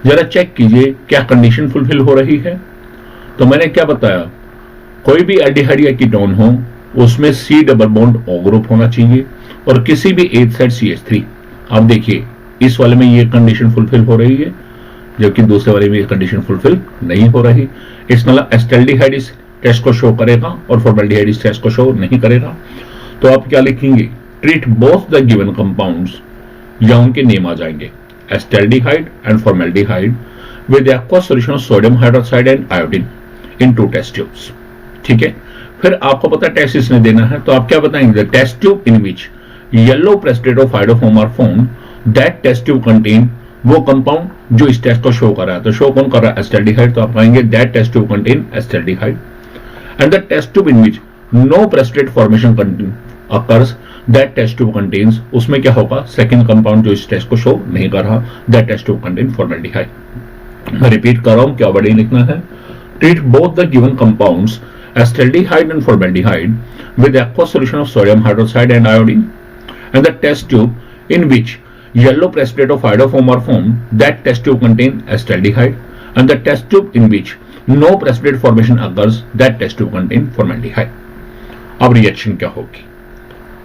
जरा चेक कीजिए क्या कंडीशन फुलफिल हो रही है। तो मैंने क्या बताया, कोई भी एल्डिहाइड या कीटोन हो उसमें C double bond O group होना चाहिए और किसी भी एक साइड CH3। अब देखिए इस वाले में ये कंडीशन फुलफिल हो रही है, जबकि दूसरे वाले में ये कंडीशन फुलफिल नहीं हो रही। इस मतलब एस्टेल्डिहाइड इस टेस्ट को शो करेगा और फॉर्मेल्डिहाइड इस टेस्ट को शो नहीं करेगा। तो आप क्या लिखेंगे? Treat both the given compounds, या उनके नेम आ जाएंगे, acetaldehyde and formaldehyde, with aqua solution of sodium hydroxide and iodine in 2 test tubes. ठीक है, फिर आपको पता टेस्ट इसने देना है, तो आप क्या बताएंगे? Test tube in which yellow precipitate of iodoform are formed, that test tube contain, वो कंपाउंड जो इस टेस्ट को शो कर रहा है। तो शो कौन कर रहा है? एस्टेल्डिहाइड। तो आप कहेंगे that test tube contain acetaldehyde, and the test tube in which no precipitate formation occurs, that test tube contains, उसमें क्या होगा? सेकंड कंपाउंड जो इस टेस्ट को शो नहीं कर रहा, that test tube contain formaldehyde. मैं रिपीट कर रहा हूं, क्या वर्डिंग लिखना है? Treat both the given compounds acetaldehyde and formaldehyde with aqueous solution of sodium hydroxide and iodine, and the test tube in which yellow precipitate of iodoform are formed, that test tube contain acetaldehyde, and the test tube in which no precipitate formation occurs, that test tube contain formaldehyde. अब reaction क्या होगी?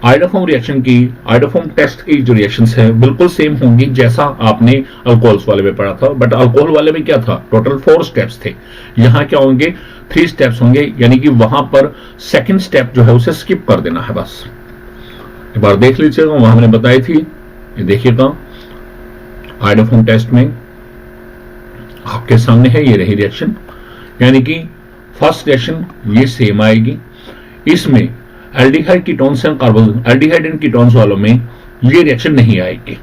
आयोडोफोम reaction की, आयोडोफोम test की जो reactions है बिल्कुल same होंगी जैसा आपने अल्कोहल्स वाले में पढ़ा था, बट अल्कोहल वाले में क्या था? टोटल 4 स्टेप्स थे। यहाँ क्या होंगे? 3 स्टेप्स होंगे, यानी कि वहां पर सेकंड स्टेप जो है उसे स्किप कर देना है बस। एक बार देख लीजिएगा, वहां हमने बताई थी, ये देखिएगा आयोडोफोम टेस्ट में आपके सामने है, ये रही रिएक्शन, यानी कि फर्स्ट रिएक्शन ये सेम आएगी। इसमें aldehyde ketones and carbon, aldehyde and ketones वालों में ये रिएक्शन नहीं आएगी,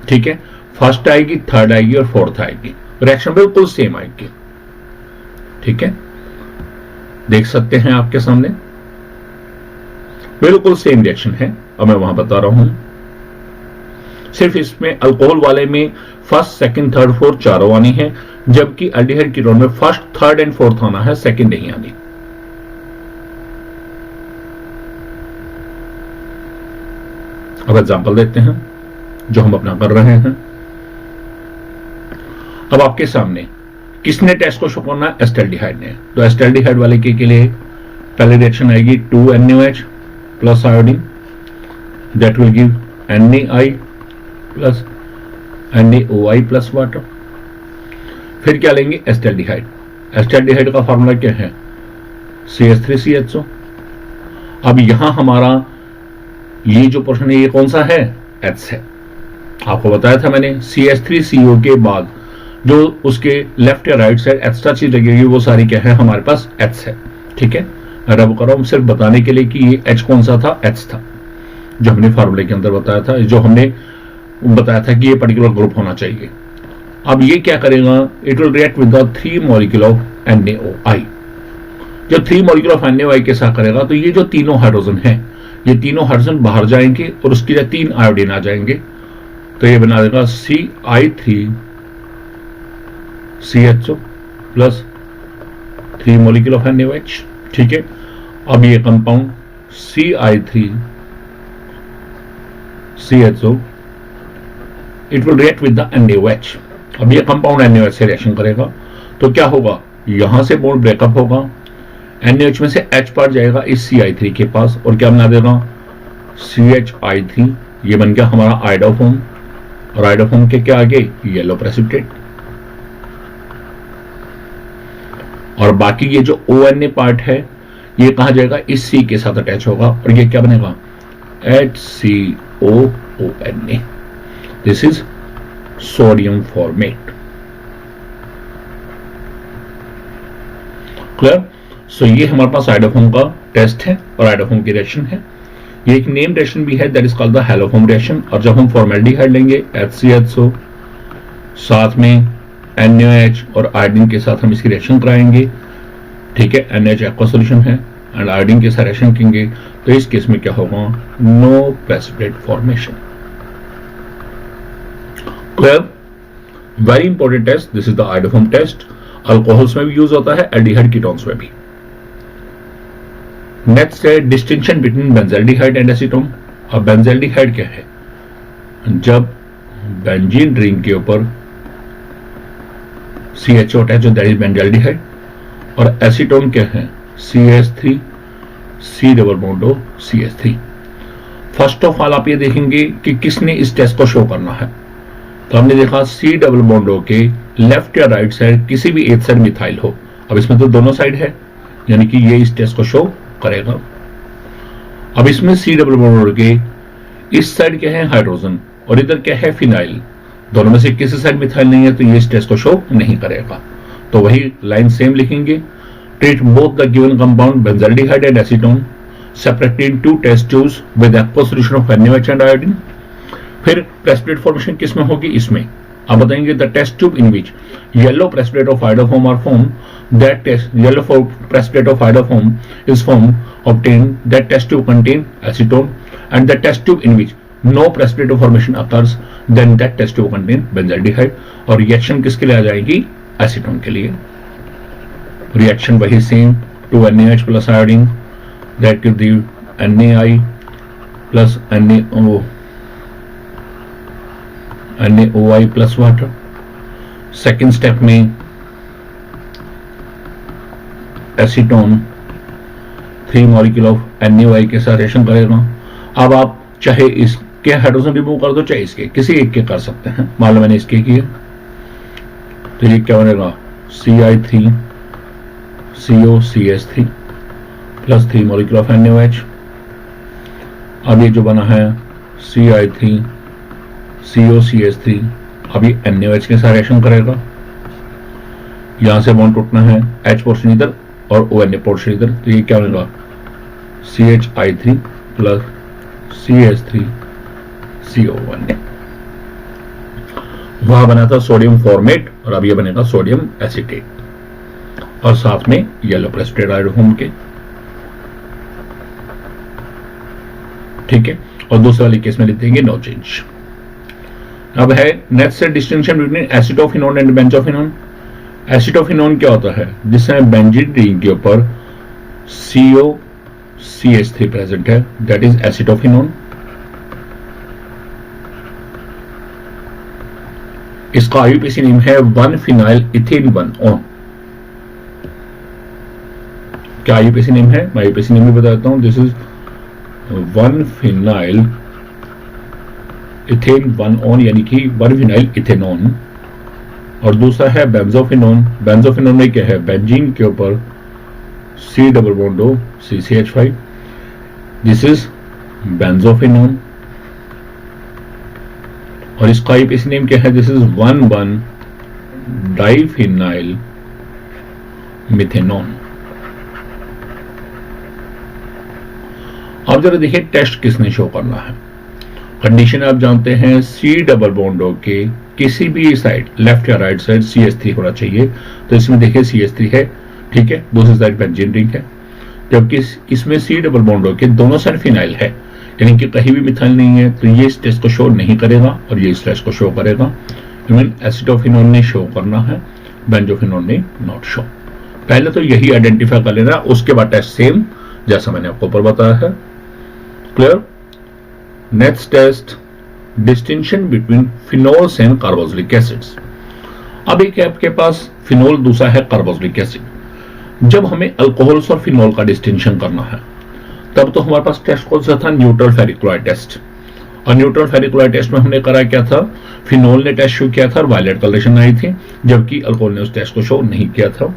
ठीक है। फर्स्ट आएगी, थर्ड आएगी और फोर्थ आएगी, रिएक्शन बिल्कुल सेम आएगी, ठीक है। देख सकते हैं आपके सामने बिल्कुल सेम रिएक्शन है, और मैं वहां बता रहा हूं। सिर्फ इसमें अल्कोहल वाले में फर्स्ट, सेकंड, थर्ड, फोर्थ चारों आनी है, जबकि एल्डिहाइड कीटोन में फर्स्ट, थर्ड एंड फोर्थ आना है, सेकंड नहीं आनी। अब एग्जांपल देते हैं जो हम अपना कर रहे हैं। अब आपके सामने किसने टेस्ट को शो करना है? एस्टल्डिहाइड ने। तो एस्टल्डिहाइड वाले के लिए पहले रिएक्शन आएगी 2NaOH plus iodine, that will give NaI plus NaOI plus water. फिर क्या लेंगे? एस्टल्डिहाइड। एस्टल्डिहाइड का फॉर्मूला क्या है? CH3CHO। अब यहां हमारा ये जो पोर्शन है ये कौन सा है? H है। आपको बताया था मैंने CH3CO के बाद जो उसके लेफ्ट या राइट साइड एक्स्ट्रा चीज लगेगी वो सारी क्या है? हमारे पास H है, ठीक है। रब कर रहा हूं सिर्फ बताने के लिए कि ये H कौन सा था? H था, जो हमने फार्मूले के अंदर बताया था, जो हमने बताया था कि ये पर्टिकुलर ग्रुप होना चाहिए। अब ये क्या करेगा? It will react with the 3 molecule of NaOI। जब 3 मॉलिक्यूल ऑफ NaOI के साथ करेगा तो ये जो तीनों हाइड्रोजन है, ये तीनों हाइड्रोजन बाहर जाएंगे और उसकी जगह 3 आयोडीन आ जाएंगे, तो ये बना देगा CI3CHO plus 3 molecule of NaOH, ठीक है। अब ये compound CI3CHO it will react with the NaOH। अब ये कंपाउंड NaOH से रिएक्शन करेगा तो क्या होगा? यहां से बॉन्ड ब्रेकअप होगा, NaOH में से H पार्ट जाएगा इस CI3 के पास और क्या बना देगा? CHI3। ये बन गया हमारा आइडोफोम, और आइडोफोम के क्या आगे? Yellow precipitate. और बाकी ये जो ONA पार्ट है ये कहां जाएगा? इस C के साथ अटैच होगा और ये क्या बनेगा? HCOONA। This is sodium formate. Clear? So ये हमारे पास आइडोफोम का टेस्ट है और आइडोफोम की रिएक्शन है। ये एक नेम रिएक्शन भी है, that is called the haloform reaction. और जब हम फॉर्मेल्डिहाइड लेंगे HCHO, साथ में NaOH और आयोडीन के साथ हम इसकी रिएक्शन कराएंगे, ठीक है। NaOH एक्वा सॉल्यूशन है एंड आयोडीन के साथ रिएक्शन करेंगे तो इस केस में क्या होगा? No precipitate formation. Clear? Very important test, this is the iodoform test. Alcohols में भी यूज होता है, एल्डिहाइड कीटोन्स में भी। नेक्स्ट है distinction between benzaldehyde and acetone. अब बेंजल्डिहाइड क्या है? जब बेंजीन रिंग के ऊपर CHO अटैच हो, दैट इज बेंजल्डिहाइड। और एसीटोन क्या है? CH3 C double bond O CH3। First of all आप ये देखेंगे कि किसने इस टेस्ट को शो करना है। तो हमने देखा C डबल बॉन्ड O के लेफ्ट या राइट साइड किसी भी एक साइड मिथाइल हो। अब इसमें तो दोनों साइड है, यानी कि ये इस टेस्ट को शो करेगा। अब इसमें C डबल बॉन्ड O के इस साइड क्या है? हाइड्रोजन, और इधर क्या है? फिनाइल। दोनों में से किसी साइड मिथाइल नहीं है तो ये इस टेस्ट को शो नहीं करेगा। तो वही लाइन सेम लिखेंगे। Treat both the given compound benzaldehyde and acetone separately in 2 test tubes with aqua solution of NaOH and iodine. फिर प्रेसिपिटेट फॉर्मेशन किसमें होगी? इसमें। आप बताएंगे the test tube in which yellow precipitate of iodoform are form, that test yellow precipitate of iodoform is form obtained, that test tube contain acetone, and the test tube in which no precipitate formation occurs, then that test tube contain benzaldehyde। और reaction किसके लिए आ जाएगी? Acetone के लिए। Reaction वही same, 2NaOH plus iodine, that give the NaI plus NaOI plus water. Second step में acetone 3 molecule of NaOI के साथ रिएक्शन करेगा। अब आप चाहे इसके हाइड्रोजन रिमूव कर दो, चाहे इसके, किसी एक के कर सकते हैं। मान लो मैंने इसके किए तो ये क्या बनेगा? CI3CO CH3 plus 3 molecule of NaOH। अब ये जो बना है CI3CO CH3, अब ये NaOH के साथ रिएक्शन करेगा। यहां से बॉन्ड टूटना है, H पोर्शन इधर और ONA पोर्शन इधर, तो ये क्या बनेगा? CH3 plus CH3CO1। वहां बना था सोडियम फॉर्मेट और अब ये बनेगा सोडियम एसीटेट, और साथ में येलो प्रेसिपिटेट होंगे। ठीक है, और दूसरे वाले केस में लिख देंगे नो चेंज। अब है नेक्स्ट से distinction between acetophenone and benzophenone. Acetophenone क्या होता है? जिसमें बेंजीन रिंग के ऊपर COCH3 प्रेजेंट है, दैट इज एसिटोफिनोन। इसका आईयूपीएसी नेम है 1-phenyl ethane 1-on। क्या आईयूपीएसी नेम है? मैं आईयूपीएसी नेम भी बताता हूं। This is 1-phenyl ethane 1-on, यानी कि 1-phenyl इथेनॉन। और दूसरा है बेंजोफिनोन। बेंजोफिनोन में क्या है? बेंजीन के ऊपर C double bond O CCH5, this is benzophenone. और इसका आईयूपीएसी नेम क्या है? This is 1,1-diphenyl मिथेनॉन। अब जरा देखिए टेस्ट किसने शो करना है। कंडीशन आप जानते हैं, C डबल बॉन्ड O के किसी भी साइड, लेफ्ट या राइट साइड CH3 होना चाहिए। तो इसमें देखिए CH3 है, ठीक है, दूसरी साइड बेंजीन रिंग है, जबकि इसमें C डबल बॉन्ड O के दोनों साइड फिनाइल है, यानी कि कहीं भी मिथाइल नहीं है। तो ये इस टेस्ट को शो नहीं करेगा और ये इस टेस्ट को शो करेगा। इवन एसिटोफिनोन ने शो करना है, बेंजोफिनोन ने नॉट शो। पहले तो यही आइडेंटिफाई कर लेना, उसके बाद टेस्ट सेम जैसा मैंने आपको ऊपर बताया है। Clear? Next test, distinction between phenols and carboxylic acids. अब एक आपके पास फिनोल, दूसरा है कार्बोक्सिलिक एसिड। जब हमें अल्कोहल्स और फिनोल का डिस्टिंक्शन करना है, तब तो हमारे पास टेस्ट कौन सा था? Neutral ferric chloride test. और न्यूट्रल फेरिक क्लोराइड टेस्ट में हमने करा क्या था? फिनोल ने टेस्ट शो किया था और वायलेट कलरेशन आई थी, जबकि अल्कोहल ने उस टेस्ट को शो नहीं किया था।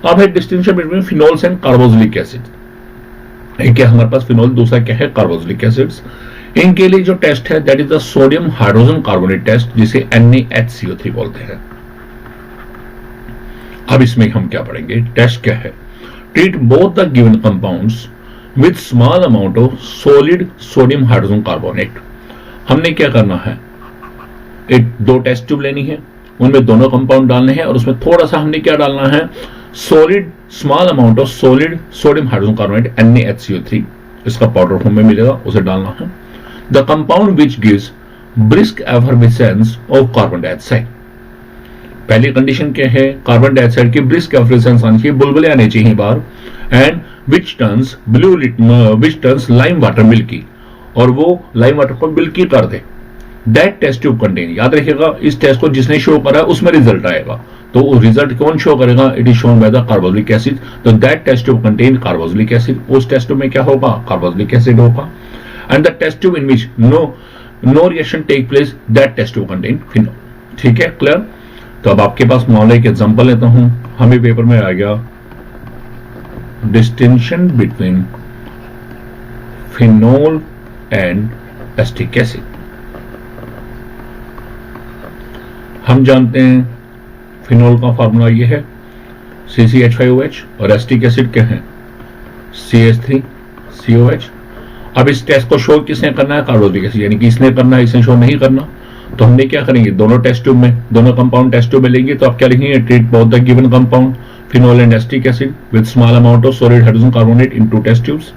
अब है distinction between phenols and carboxylic acid. एक है हमारे पास फिनोल, दूसरा क्या है? Carboxylic acids. इनके लिए जो टेस्ट है that is the sodium hydrogen carbonate test, जिसे NaHCO3 बोलते हैं। अब इसमें हम क्या पढ़ेंगे? टेस्ट क्या है? Treat both the given compounds with small amount of solid sodium hydrogen carbonate. हमने क्या करना है? एक दो टेस्ट ट्यूब लेनी है, उनमें दोनों कंपाउंड डालने हैं और उसमें थोड़ा सा हमने क्या डालना है? Solid, small amount of solid sodium hydrogen carbonate NaHCO3, इसका पाउडर फॉर्म में मिलेगा, उसे डालना है। The compound which gives brisk effervescence of carbon dioxide. पहली कंडीशन क्या है? कार्बन डाइऑक्साइड की ब्रिस्क एफर्वेसेंस आनी चाहिए, बुलबुले आने चाहिए बाहर। And which turns lime water milky, और वो लाइम वाटर को मिल्की कर दे। दैट टेस्ट ट्यूब कंटेन, याद रखिएगा, इस टेस्ट को जिसने शो करा उसमें रिजल्ट आएगा। तो रिजल्ट कौन शो करेगा? It is shown by the carboxylic acid. तो that test tube contain carboxylic acid. उस टेस्ट में क्या होगा? कार्बोक्सिलिक एसिड होगा। And the test tube in which no reaction take place, that test tube contain phenol. ठीक है, clear? तो अब आपके पास मान लो एक एग्जांपल लेता हूं, हमें पेपर में आ गया distinction between phenol and acetic acid. हम जानते हैं फिनोल का फार्मूला ये है CCH5OH, और एस्टिक एसिड क्या है? CH3COH। अब इस टेस्ट को शो किसने करना है? कार्बोक्सिलिक एसिड, यानी कि इसने करना है, इसने शो नहीं करना। तो हमने क्या करेंगे? दोनों टेस्ट ट्यूब में, दोनों कंपाउंड टेस्ट ट्यूब में लेंगे। तो आप क्या लिखेंगे? Treat both the given compound phenol and acetic acid with small amount of solid hydrogen carbonate in 2 test tubes.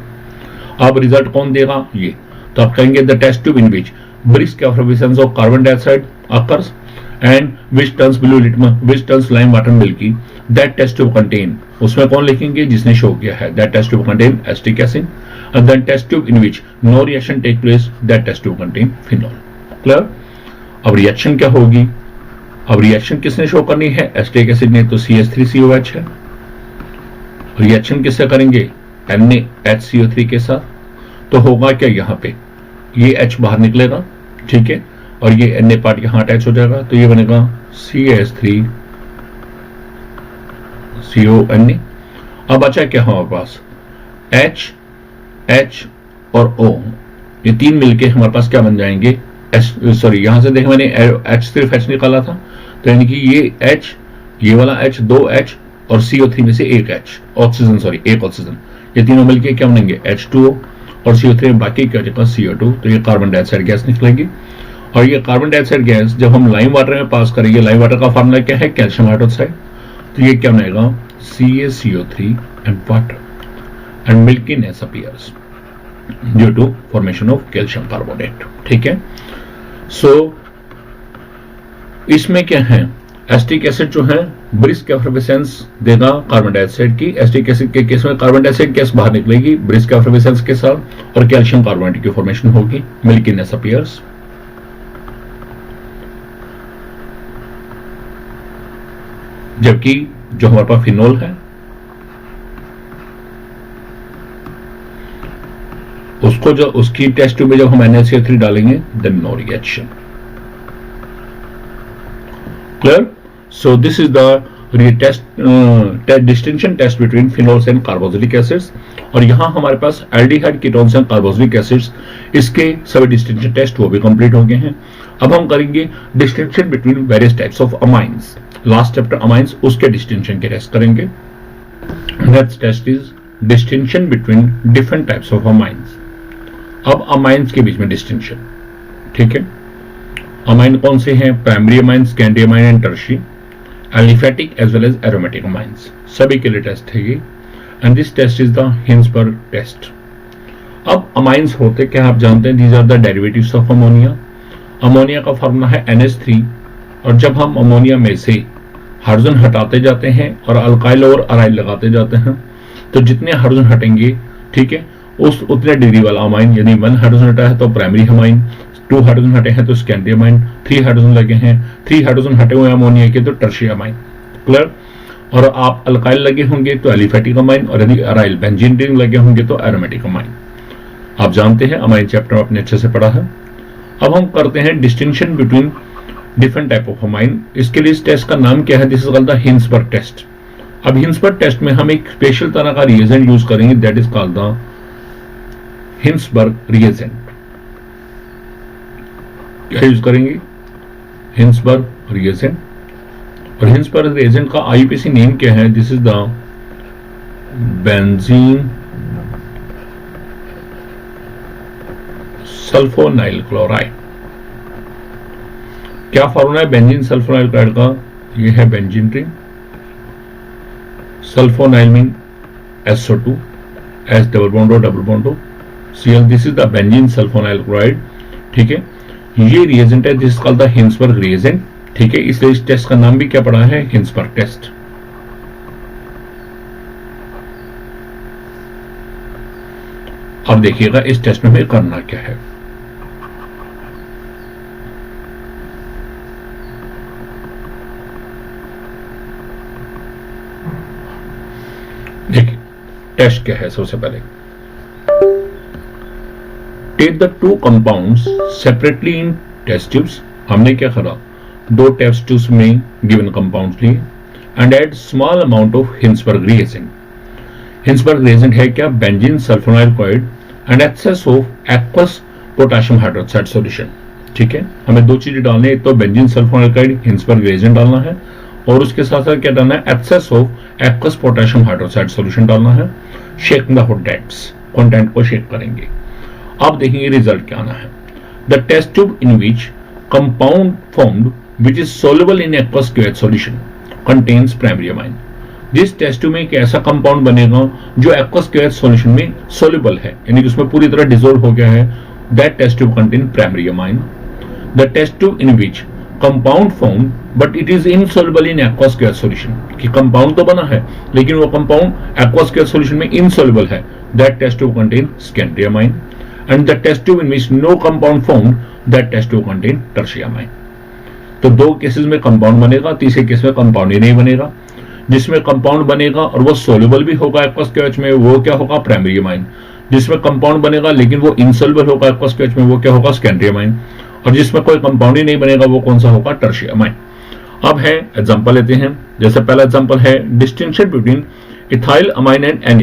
अब रिजल्ट कौन देगा? ये। तो आप कहेंगे the test tube in which brisk effervescence of carbon dioxide occurs and which turns blue litmus, which turns lime water milky, that test tube contain, उसमें कौन लिखेंगे? जिसने शो किया है। that test tube contain acetic acid, and then test tube in which no reaction take place, that test tube contain phenol. Clear? अब reaction क्या होगी? अब रिएक्शन किसने शो करनी है? एसिटिक एसिड ने। तो CH3COH है। रिएक्शन किससे करेंगे? NaHCO3 के साथ। तो होगा क्या? यहाँ पे ये H बाहर निकलेगा, ठीक है, और ये Na पार्ट यहां अटैच हो जाएगा। तो ये बनेगा CH3CONA। अब बचा क्या हमारे पास? H और O, ये तीन मिलके हमारे पास क्या बन जाएंगे? सॉरी, यहां से देखें मैंने H सिर्फ H निकाला था, तो यानी कि ये H, ये वाला H, 2 H और CO3 में से एक H, ऑक्सीजन, सॉरी एक ऑक्सीजन, ये तीनों मिलके क्या बनेंगे, H2O, और CO3 में बाकी क्या हो जाएगा, CO2, तो ये कार्बन डाइऑक्साइड गैस निकलेगी। और ये कार्बन डाइऑक्साइड गैस जब हम लाइम वाटर में पास करेंगे, लाइम वाटर का फार्मूला क्या है, कैल्शियम हाइड्रोक्साइड, तो ये क्या बनेगा, CaCO3 and water, and milkiness appears due to formation of calcium carbonate. ठीक है, सो इसमें क्या है, एसिटिक एसिड जो है ब्रिस्क एफर्वेसेंस देगा कार्बन डाइऑक्साइड की। एसिटिक एसिड के केस में कार्बन डाइऑक्साइड गैस बाहर निकलेगी ब्रिस्क एफर्वेसेंस के साथ, और कैल्शियम कार्बोनेट की फॉर्मेशन होगी, मिल्कीनेस अपीयर्स। जबकि जो हमारे पास फिनोल है उसको जो उसकी टेस्ट ट्यूब में जब हम NaCO3 डालेंगे, then no reaction. Clear? So this is the distinction test between phenols and carboxylic acids. और यहां हमारे पास aldehyde ketones and carboxylic acids, इसके सभी डिस्टिंक्शन टेस्ट वो भी कंप्लीट हो गए हैं। अब हम करेंगे distinction between various types of amines. Last chapter amines, उसके डिस्टिंक्शन के टेस्ट करेंगे। Next test is distinction between different types of amines. अब अमाइंस के बीच में डिस्टिंक्शन, ठीक है। अमाइन कौन से हैं, primary amine, secondary amine and tertiary, aliphatic as well as aromatic amines, सभी के लिए टेस्ट है ये। And this test is the Hinsberg test. अब अमाइंस होते क्या आप जानते हैं, these are the derivatives of ammonia. Ammonia का फॉर्मूला है NH3, और जब हम अमोनिया में से हाइड्रोजन हटाते जाते हैं और अल्काइल और अराइल लगाते जाते हैं, तो जितने हाइड्रोजन हटेंगे, ठीक है, उस उतने डिग्री वाला अमाइन, यानी 1 हाइड्रोजन हटा है तो प्राइमरी अमाइन, 2 हाइड्रोजन हटे हैं तो सेकेंडरी अमाइन, 3 हाइड्रोजन लगे हैं, 3 हाइड्रोजन हटे हुए अमोनिया के तो टर्शियरी अमाइन। क्लियर? और आप अल्काइल लगे होंगे तो एलिफेटिक अमाइन, और यदि अराइल बेंजीन रिंग लगे होंगे तो एरोमेटिक अमाइन। आप जानते हैं, अमाइन चैप्टर आपने अच्छे से पढ़ा है। अब हम करते हैं distinction between different type of amine. इसके लिए इस टेस्ट का नाम क्या है, this is called the Hinsberg test. अब हिंसबर्ग टेस्ट में हम एक स्पेशल तरह का रिएजेंट यूज करेंगे, that is called the Hinsberg reagent. क्या यूज करेंगे, हिंसबर्ग रिएजेंट। और हिंसबर्ग रिएजेंट का आईयूपीएसी नेम क्या है, this is the benzene sulphonyl chloride. क्या फॉर्मूला है बेंजीन सल्फोनाइल क्लोराइड का, ये है benzene ring, sulfonyl mean SO2, S double bond O Cl, this is the benzene sulphonyl chloride. ठीक है, ये रिएजेंट है, this is called the Hinsberg reagent. ठीक है, इसलिए इस टेस्ट का नाम भी क्या पड़ा है, हिंसबर्ग टेस्ट। अब देखिएगा इस टेस्ट में हमें करना क्या है। देखिए टेस्ट क्या है, सबसे पहले take the 2 compounds separately in test tubes. हमने क्या करा, 2 टेस्ट ट्यूब्स में गिवन कंपाउंड्स लिए and add small amount of Hinsberg reagent. Hinsberg reagent है क्या, benzene sulphonyl chloride and excess of aqueous potassium hydroxide solution. ठीक है, हमें 2 चीजें डालनी है, एक तो benzene sulphonyl chloride Hinsberg reagent डालना है, और उसके साथ साथ क्या डालना है, excess of aqueous potassium hydroxide solution डालना है। शेक द कंटेंट्स, कंटेंट को शेक करेंगे। अब देखेंगे रिजल्ट क्या आना है। The test tube in which compound formed which is soluble in aqueous KOH solution contains primary amine. जिस टेस्ट ट्यूब में एक ऐसा कंपाउंड बनेगा जो एक्वस क्यूएच सॉल्यूशन में सोल्युबल है, यानी कि उसमें पूरी तरह डिसॉल्व हो गया है, that test tube contain primary amine. The test tube in which compound form but it is insoluble in aqueous KOH solution, कि कंपाउंड तो बना है लेकिन वो कंपाउंड एक्वस क्यूएच सॉल्यूशन में इनसॉल्युबल है, that test tube contain secondary amine. And the test tube in which no compound formed, that test tube contain tertiary amine. तो 2 cases में कंपाउंड बनेगा, तीसरे केस में कंपाउंड ही नहीं बनेगा। जिसमें कंपाउंड बनेगा और वो सोल्युबल भी होगा एक्वस क्यूएच में, वो क्या होगा, प्राइमरी अमाइन। जिसमें कंपाउंड बनेगा लेकिन वो इनसॉल्युबल होगा एक्वस क्यूएच में, वो क्या होगा, सेकेंडरी अमाइन। और जिसमें कोई कंपाउंड ही नहीं बनेगा वो कौन सा होगा, टर्शियरी अमाइन। अब है एग्जांपल लेते हैं। जैसे पहला एग्जांपल है distinction between ethyl amine and N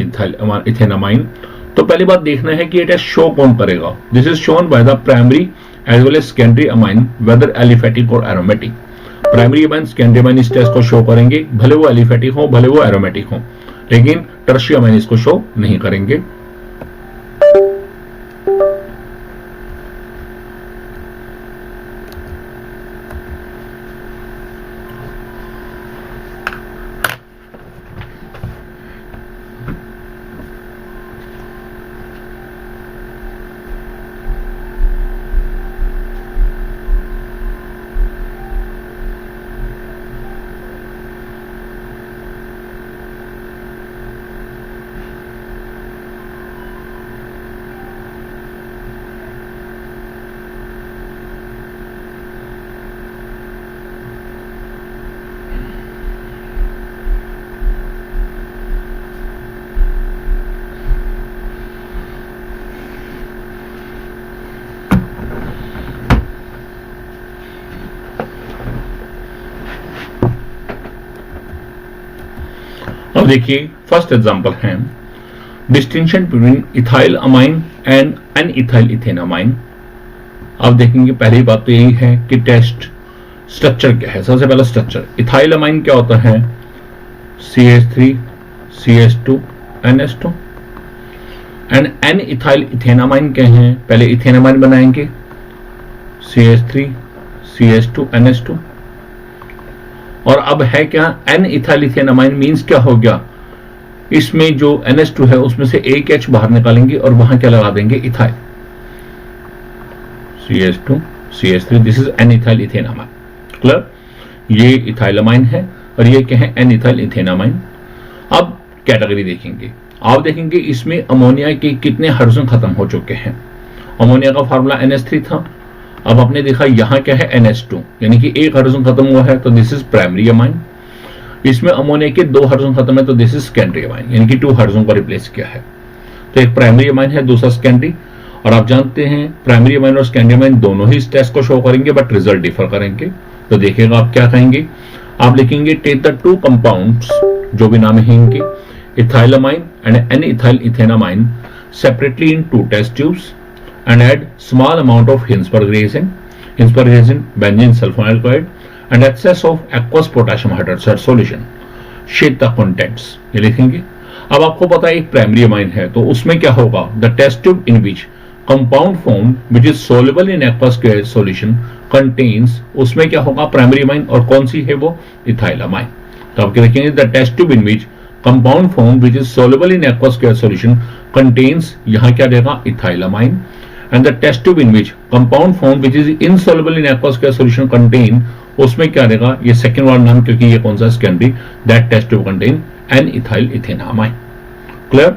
ethane amine. तो पहली बात देखना है कि ये टेस्ट शो कौन करेगा। This is shown by the primary as well as secondary amine whether aliphatic और aromatic. Primary amine secondary amine इस टेस्ट को शो करेंगे, भले वो एलिफेटिक हो भले वो एरोमेटिक हो। लेकिन टर्शियरी अमाइन इसको शो नहीं करेंगे। अब देखिए फर्स्ट एग्जांपल है distinction between ethyl amine and N ethyl ethane amine. अब देखेंगे पहली बात तो यही है कि टेस्ट स्ट्रक्चर क्या है। सबसे पहला स्ट्रक्चर इथाइल अमाइन क्या होता है, CH3 CH2 NH2 and N ethyl ethane amine क्या है, पहले इथेन अमाइन बनाएंगे CH3 CH2 NH2 और अब है क्या N ethyl ethane amine means क्या हो गया, इसमें जो NH2 है उसमें से एक H बाहर निकालेंगे और वहां क्या लगा देंगे ethyl CH2 CH3 this is N ethyl ethane amine. Clear, ये इथाइल अमाइन है और ये क्या है एन इथाइल इथेन अमाइन। अब कैटेगरी देखेंगे, आप देखेंगे इसमें अमोनिया के कितने हाइड्रोजन खत्म हो चुके हैं। अमोनिया का फार्मूला NH3 था, अब आपने देखा यहां क्या है NH2 यानी कि एक हाइड्रोजन खत्म हुआ है तो दिस इज प्राइमरी अमाइन। इसमें अमोनिया के 2 हाइड्रोजन खत्म है तो दिस इज सेकेंडरी अमाइन यानी कि 2 हाइड्रोजन को रिप्लेस किया है। तो एक प्राइमरी अमाइन है, दूसरा सेकेंडरी। और आप जानते हैं प्राइमरी अमाइन और सेकेंडरी अमाइन दोनों ही इस टेस्ट को शो करेंगे बट रिजल्ट डिफर करेंगे। तो देखिएगा आप क्या कहेंगे, आप लिखेंगे टेक द 2 कंपाउंड्स जो भी नाम है इनके ethyl amine and N ethyl ethane amine separately in 2 test tubes and add small amount of Hinsberg reagent, benzene sulfonyl alcohol and excess of aqueous potassium hydroxide solution. Shade the contents ये लिखेंगे। अब आपको पता है एक primary amine है तो उसमें क्या होगा, the test tube in which compound formed which is soluble in aqueous solution contains, उसमें क्या होगा प्राइमरी अमाइन और कौन सी है वो इथाइल अमाइन। तो आप क्या लिखेंगे the test tube in which compound formed which is soluble in aqueous solution contains, यहाँ क्या देगा ethyl amine. and the test tube in which compound formed which is insoluble in aqueous solution contain, उसमें क्या देगा ये second वाला नाम क्योंकि ये कौन सा secondary, that test tube contain an ethyl ethane amine। Clear,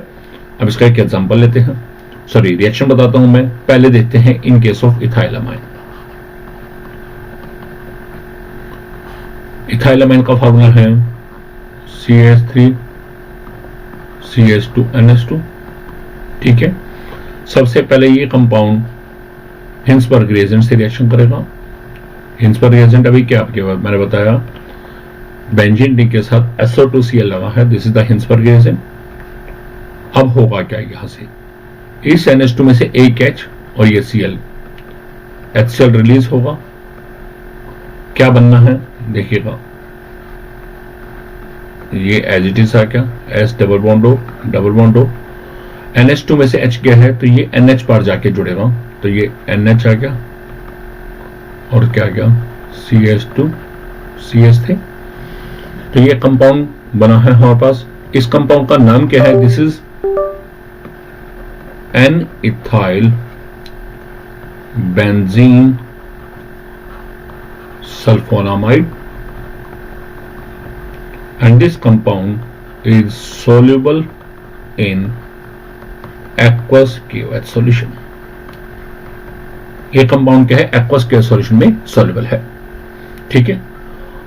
अब इसका एक एग्जांपल लेते हैं, सॉरी रिएक्शन बताता हूं मैं, पहले देखते हैं in case of ethyl amine. Ethyl amine का फार्मूला है CH3 CH2 NH2। ठीक है, सबसे पहले ये कंपाउंड हिंसबर्ग रिएजेंट से रिएक्शन करेगा। हिंसबर्ग रिएजेंट अभी क्या आपके बाद मैंने बताया बेंजीन रिंग के साथ SO2Cl लगा है, this is the Hinsberg reagent. अब होगा क्या, यहां से इस NH2 में से एक H और ये Cl HCl रिलीज होगा, क्या बनना है देखिएगा, ये एज इट इज आ क्या S double bond O NH2 में से H गया है तो ये NH पर जाके जुड़ेगा तो ये NH आ गया और क्या गया CH2 CH3। तो ये कंपाउंड बना है हमारे पास। इस कंपाउंड का नाम क्या है, this is N ethyl benzene sulphonamide and this compound is soluble in aqueous KOH solution. ये कंपाउंड क्या है, एक्वस KOH सॉल्यूशन में सॉल्युबल है। ठीक है,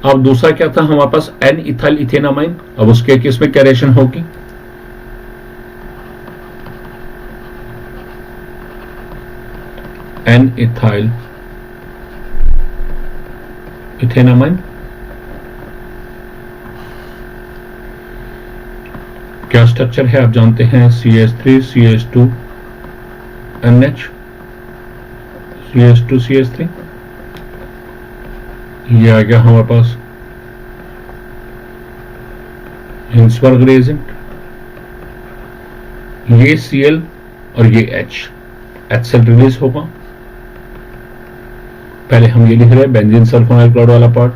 अब दूसरा क्या था हमारे पास एन इथाइल इथेन अमाइन। अब उसके केस में क्या रिएक्शन होगी, एन इथाइल इथेन अमाइन क्या स्ट्रक्चर है आप जानते हैं, CH3 CH2 NH CH2 CH3। ये आ गया हमारे पास हिंसबर्ग रिएजेंट ये Cl और ये H सेल रिलीज होगा। पहले हम ये लिख रहे हैं बेंजीन सल्फोनाइल क्लोराइड वाला पार्ट।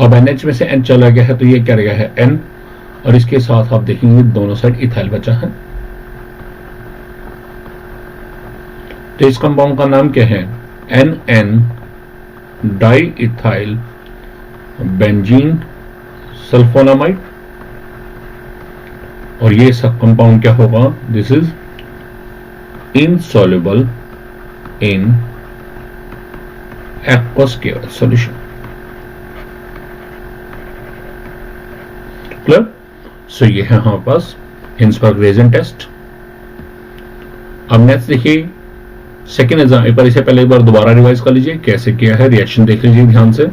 अब NH में से N चला गया है तो ये क्या रह गया है N, और इसके साथ आप देखेंगे दोनों साइड इथाइल बचा है। तो इस कंपाउंड का नाम क्या है? NN di ethyl benzene sulphonamide. और ये सब कंपाउंड क्या होगा? This is insoluble in aqueous केवल सॉल्यूशन। क्लियर? सो ये है हमारे पास हिंसबर्ग रिएजेंट टेस्ट। अब नेक्स्ट देखिए सेकेंड एग्जाम। एक बार इसे पहले एक बार दोबारा रिवाइज कर लीजिए कैसे किया है, रिएक्शन देख लीजिए ध्यान से।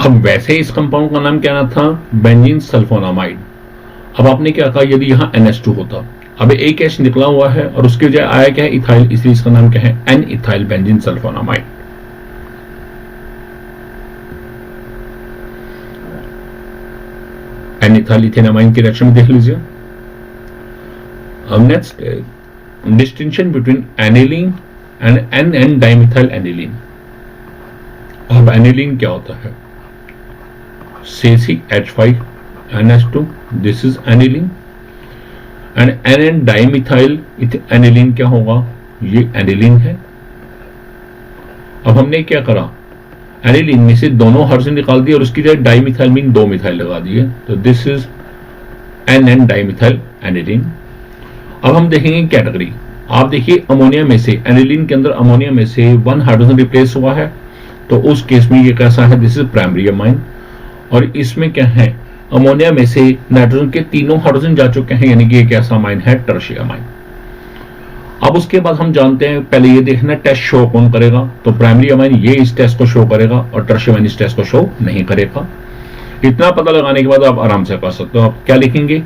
अब वैसे इस कंपाउंड का नाम क्या ना था? Benzene sulphonamide. अब आपने क्या कहा, यदि यहां NH2 होता, अब एक H निकला हुआ है और उसके बजाय आया क्या है? इथाइल, इसलिए इसका नाम क्या है? N ethyl benzene sulphonamide. N ethyl ethanamine की रिएक्शन में देख लीजिए। अब next distinction between aniline and NN dimethyl aniline. अब एनिलीन क्या होता है? CH5NH2, this is aniline. And NN dimethyl aniline क्या होगा? ये एनिलीन है। अब हमने क्या करा? एनिलीन में से दोनों हाइड्रोजन निकाल दिए और उसकी जगह डाइमिथाइल मीन 2 मिथाइल लगा दिए, तो this is NN dimethyl aniline. अब हम देखेंगे कैटेगरी। आप देखिए अमोनिया में से, एनिलीन के अंदर अमोनिया में से 1 हाइड्रोजन रिप्लेस हुआ है, तो उस केस में ये कैसा है? This is primary amine. और इसमें क्या है? अमोनिया में से नाइट्रोजन के तीनों हाइड्रोजन जा चुके हैं, यानी कि ये कैसा अमाइन है? Tertiary amine. अब उसके बाद हम जानते हैं, पहले ये देखना टेस्ट शो कौन करेगा, तो प्राइमरी अमाइन ये इस टेस्ट को शो करेगा और टर्शियरी अमाइन इस टेस्ट को शो नहीं करेगा। इतना पता लगाने के बाद आप आराम से कर सकते हो। आप क्या लिखेंगे?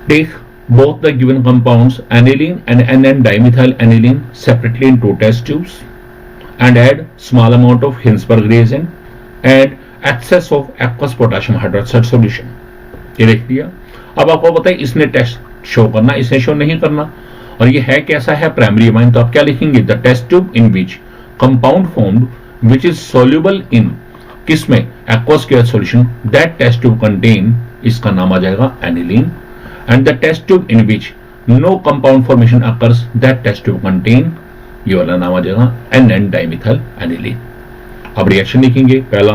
Take both the given compounds aniline and NN dimethyl aniline separately in 2 test tubes and add small amount of Hinsberg reagent and excess of aqueous potassium hydroxide solution। ये देख दिया। अब आपको बताइए इसने टेस्ट शो करना, इसने शो नहीं करना, और ये है कैसा है? Primary amine. तो आप क्या लिखेंगे? The test tube in which compound formed which is soluble in किसमें? Aqueous care solution, that test tube contain, इसका नाम आ जाएगा aniline. And the test tube in which no compound formation occurs, that test tube contain, ये वाला नाम आ जाएगा NN डाइमिथाइल एनिलीन। अब रिएक्शन लिखेंगे। पहला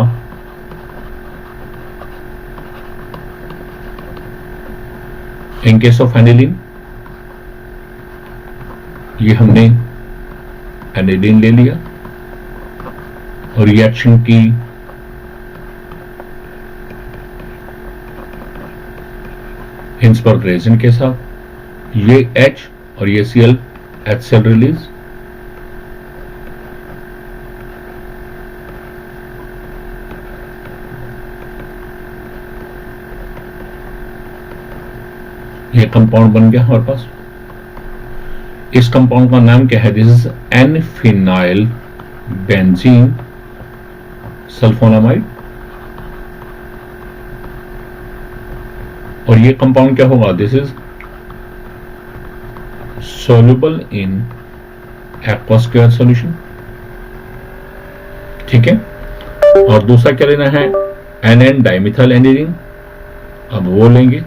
इन केस ऑफ एनिलीन, ये हमने एनिलीन ले लिया और रिएक्शन की हिंसबर्ग रिएजेंट के साथ, ये H और ये Cl, H सेल रिलीज। ये कंपाउंड बन गया हमारे पास। इस कंपाउंड का नाम क्या है? This is N phenyl benzene sulphonamide. और ये कंपाउंड क्या होगा? This is soluble in aqueous care solution. ठीक है। और दूसरा क्या लेना है? NN dimethyl aniline. अब वो लेंगे।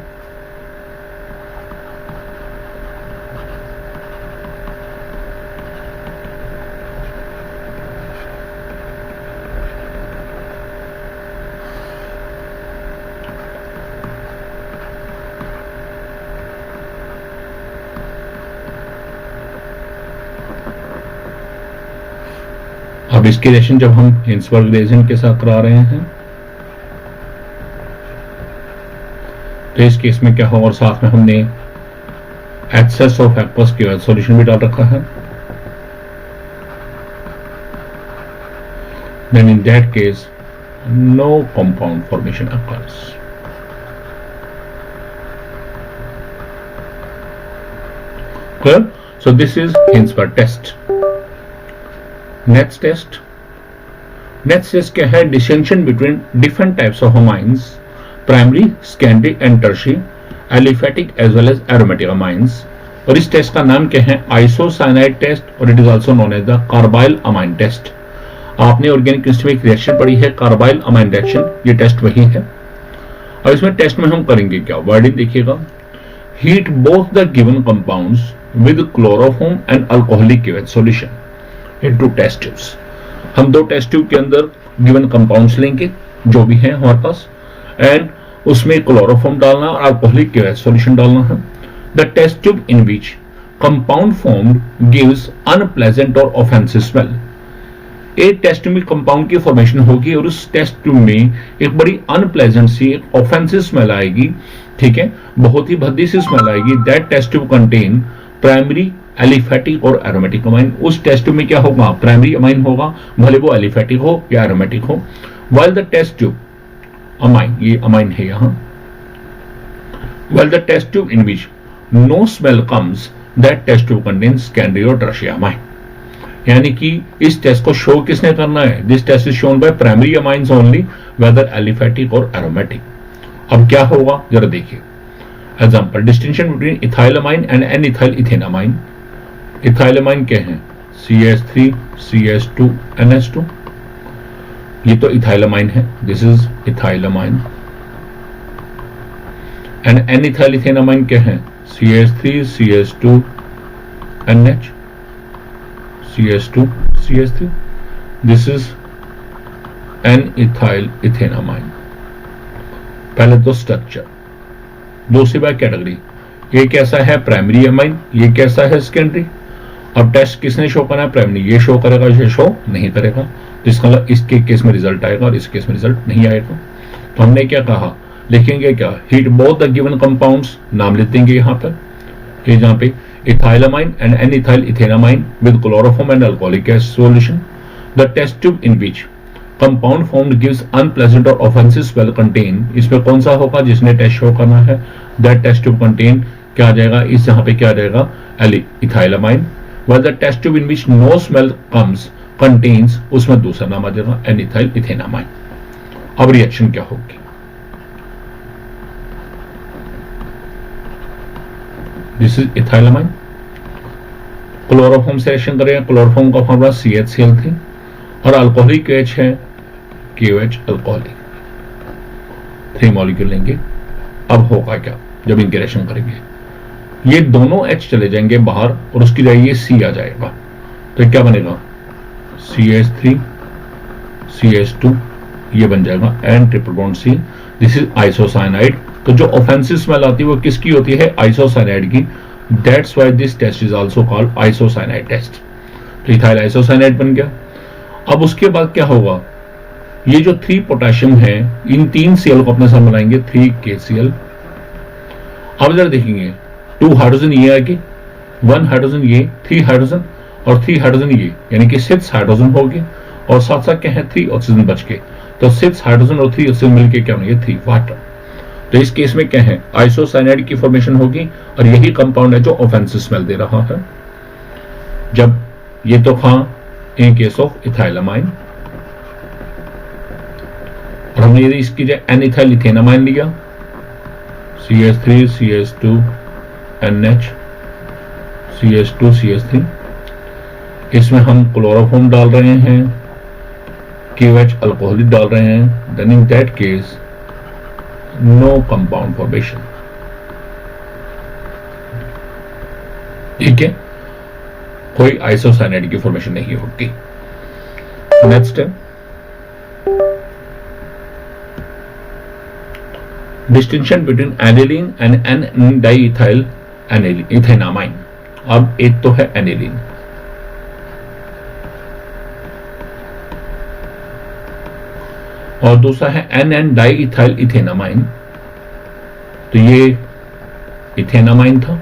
अब इसकी रिएक्शन जब हम हिंसबर्ग रिएजेंट के साथ करा रहे हैं तो इस केस में क्या होगा? और साथ में हमने excess of aqueous care solution भी डाल रखा है। Then in that case no compound formation occurs। Clear? So this is Hinsberg test। Next test क्या है? Distinction between different types of amines, primary, secondary and tertiary, aliphatic as well as aromatic amines. और इस test का नाम क्या है? Isocyanide test, और it is also known as the carbyl amine test. आपने ऑर्गेनिक केमिस्ट्री में एक रिएक्शन पढ़ी है, कार्बाइल अमाइन रिएक्शन, ये टेस्ट वही है। और इसमें टेस्ट में हम करेंगे क्या? वर्डिंग देखिएगा, heat both the given compounds with chloroform and alcoholic केवेज सॉल्यूशन इनटू टेस्ट ट्यूब्स। हम दो टेस्ट ट्यूब के अंदर गिवन कंपाउंड्स लेंगे जो भी हैं हमारे पास, एंड उसमें क्लोरोफॉर्म डालना और अल्कोहलिक केवेज सॉल्यूशन डालना है। The test tube in which compound formed gives unpleasant और ऑफेंसिव स्मेल। एक टेस्ट ट्यूब में कंपाउंड की फॉर्मेशन होगी और उस टेस्ट ट्यूब में एक बड़ी अनप्लेजेंट सी, एक ऑफेंसिव स्मेल आएगी, ठीक है, बहुत ही भद्दी सी स्मेल आएगी। That test tube contain primary, aliphatic और एरोमेटिक अमाइन। उस टेस्ट ट्यूब में क्या होगा? प्राइमरी अमाइन होगा, भले वो एलिफेटिक हो या एरोमेटिक हो। While the test tube amine, ये अमाइन है यहां, while the test tube in which no smell comes, that test tube contains secondary और टर्शियरी अमाइन। यानी कि इस टेस्ट को शो किसने करना है? This test is shown by primary amines only, whether aliphatic और एरोमेटिक। अब क्या होगा जरा देखिए। Example, distinction between ethyl amine and N ethyl ethane amine. Ethyl amine क्या है? CH3 CH2 NH2, ये तो इथाइल अमाइन है, this is ethyl amine. And N ethyl ethane amine क्या है? CH3 CH2 NH CH2 CH3, this is N ethyl ethane amine. पहले तो structure, दूसरी बात कैटेगरी, ये कैसा है? प्राइमरी अमाइन, ये कैसा है? सेकेंडरी। अब टेस्ट किसने शो करना है? प्राइमरी, ये शो करेगा, ये शो नहीं करेगा, जिसका मतलब इसके केस में रिजल्ट आएगा और इस केस में रिजल्ट नहीं आएगा। तो हमने क्या कहा, लिखेंगे क्या? Heat both the given compounds, नाम लिख देंगे यहाँ पर, कि जहाँ पे ethylamine and N ethyl ethanamine with chloroform and alcoholic acid solution. The test tube in which compound formed gives unpleasant और ऑफेंसिव स्मेल कंटेन, इसमें कौन सा होगा जिसने टेस्ट शो करना है? दैट टेस्ट ट्यूब कंटेन क्या आ जाएगा? इस यहाँ पे क्या आ जाएगा? इथाइलामाइन। While the test tube in which no smell comes contains, उसमें दूसरा नाम आ जाएगा एन इथाइल इथेनामाइन। अब रिएक्शन क्या होगी? दिस इज इथाइलामाइन, क्लोरोफॉर्म से रिएक्शन करेंगे, क्लोरोफॉर्म का फॉर्मूला CHCl3 और अल्कोहलिक H है KOH अल्कोहलिक, 3 मॉलिक्यूल लेंगे। अब होगा क्या जब इनके रिएक्शन करेंगे? ये दोनों H चले जाएंगे बाहर और उसकी जगह ये C आ जाएगा, तो क्या बनेगा? CH3 CH2, ये बन जाएगा N triple bond C। This is isocyanide. तो जो ऑफेंसिव स्मेल आती है वो किसकी होती है? आइसोसाइनाइड की। That's why this test is also called isocyanide test. तो इथाइल आइसोसाइनाइड बन गया। अब उसके बाद क्या होगा? ये जो 3 पोटेशियम है, इन 3 Cl को अपने साथ मिलाएंगे, 3 KCl। अब जरा देखेंगे, 2 हाइड्रोजन ये आएगी, 1 हाइड्रोजन ये, 3 हाइड्रोजन और 3 हाइड्रोजन ये, यानी कि 6 हाइड्रोजन हो गए, और साथ साथ क्या है? 3 ऑक्सीजन बच गए। तो 6 हाइड्रोजन और 3 ऑक्सीजन मिलकर क्या बनेंगे? 3 वाटर। तो इस केस में क्या है? आइसोसाइनाइड की फॉर्मेशन होगी, और यही कंपाउंड है जो ऑफेंसिव स्मेल दे रहा है। जब ये तो था इन केस ऑफ इथाइलामाइन, और हमने यदि इसकी जगह एन इथाइल इथेनामाइन लिया, CH3 CH2 NH CH2 CH3, इसमें हम क्लोरोफॉर्म डाल रहे हैं, KOH अल्कोहलिक डाल रहे हैं, then in that case no compound formation. ठीक है, कोई आइसोसाइनाइड की फॉर्मेशन नहीं होगी। नेक्स्ट है distinction between aniline and N diethyl ethanamine. अब एक तो है एनिलीन, और दूसरा है एन डाइइथाइल इथेनामाइन। तो ये इथेनामाइन था।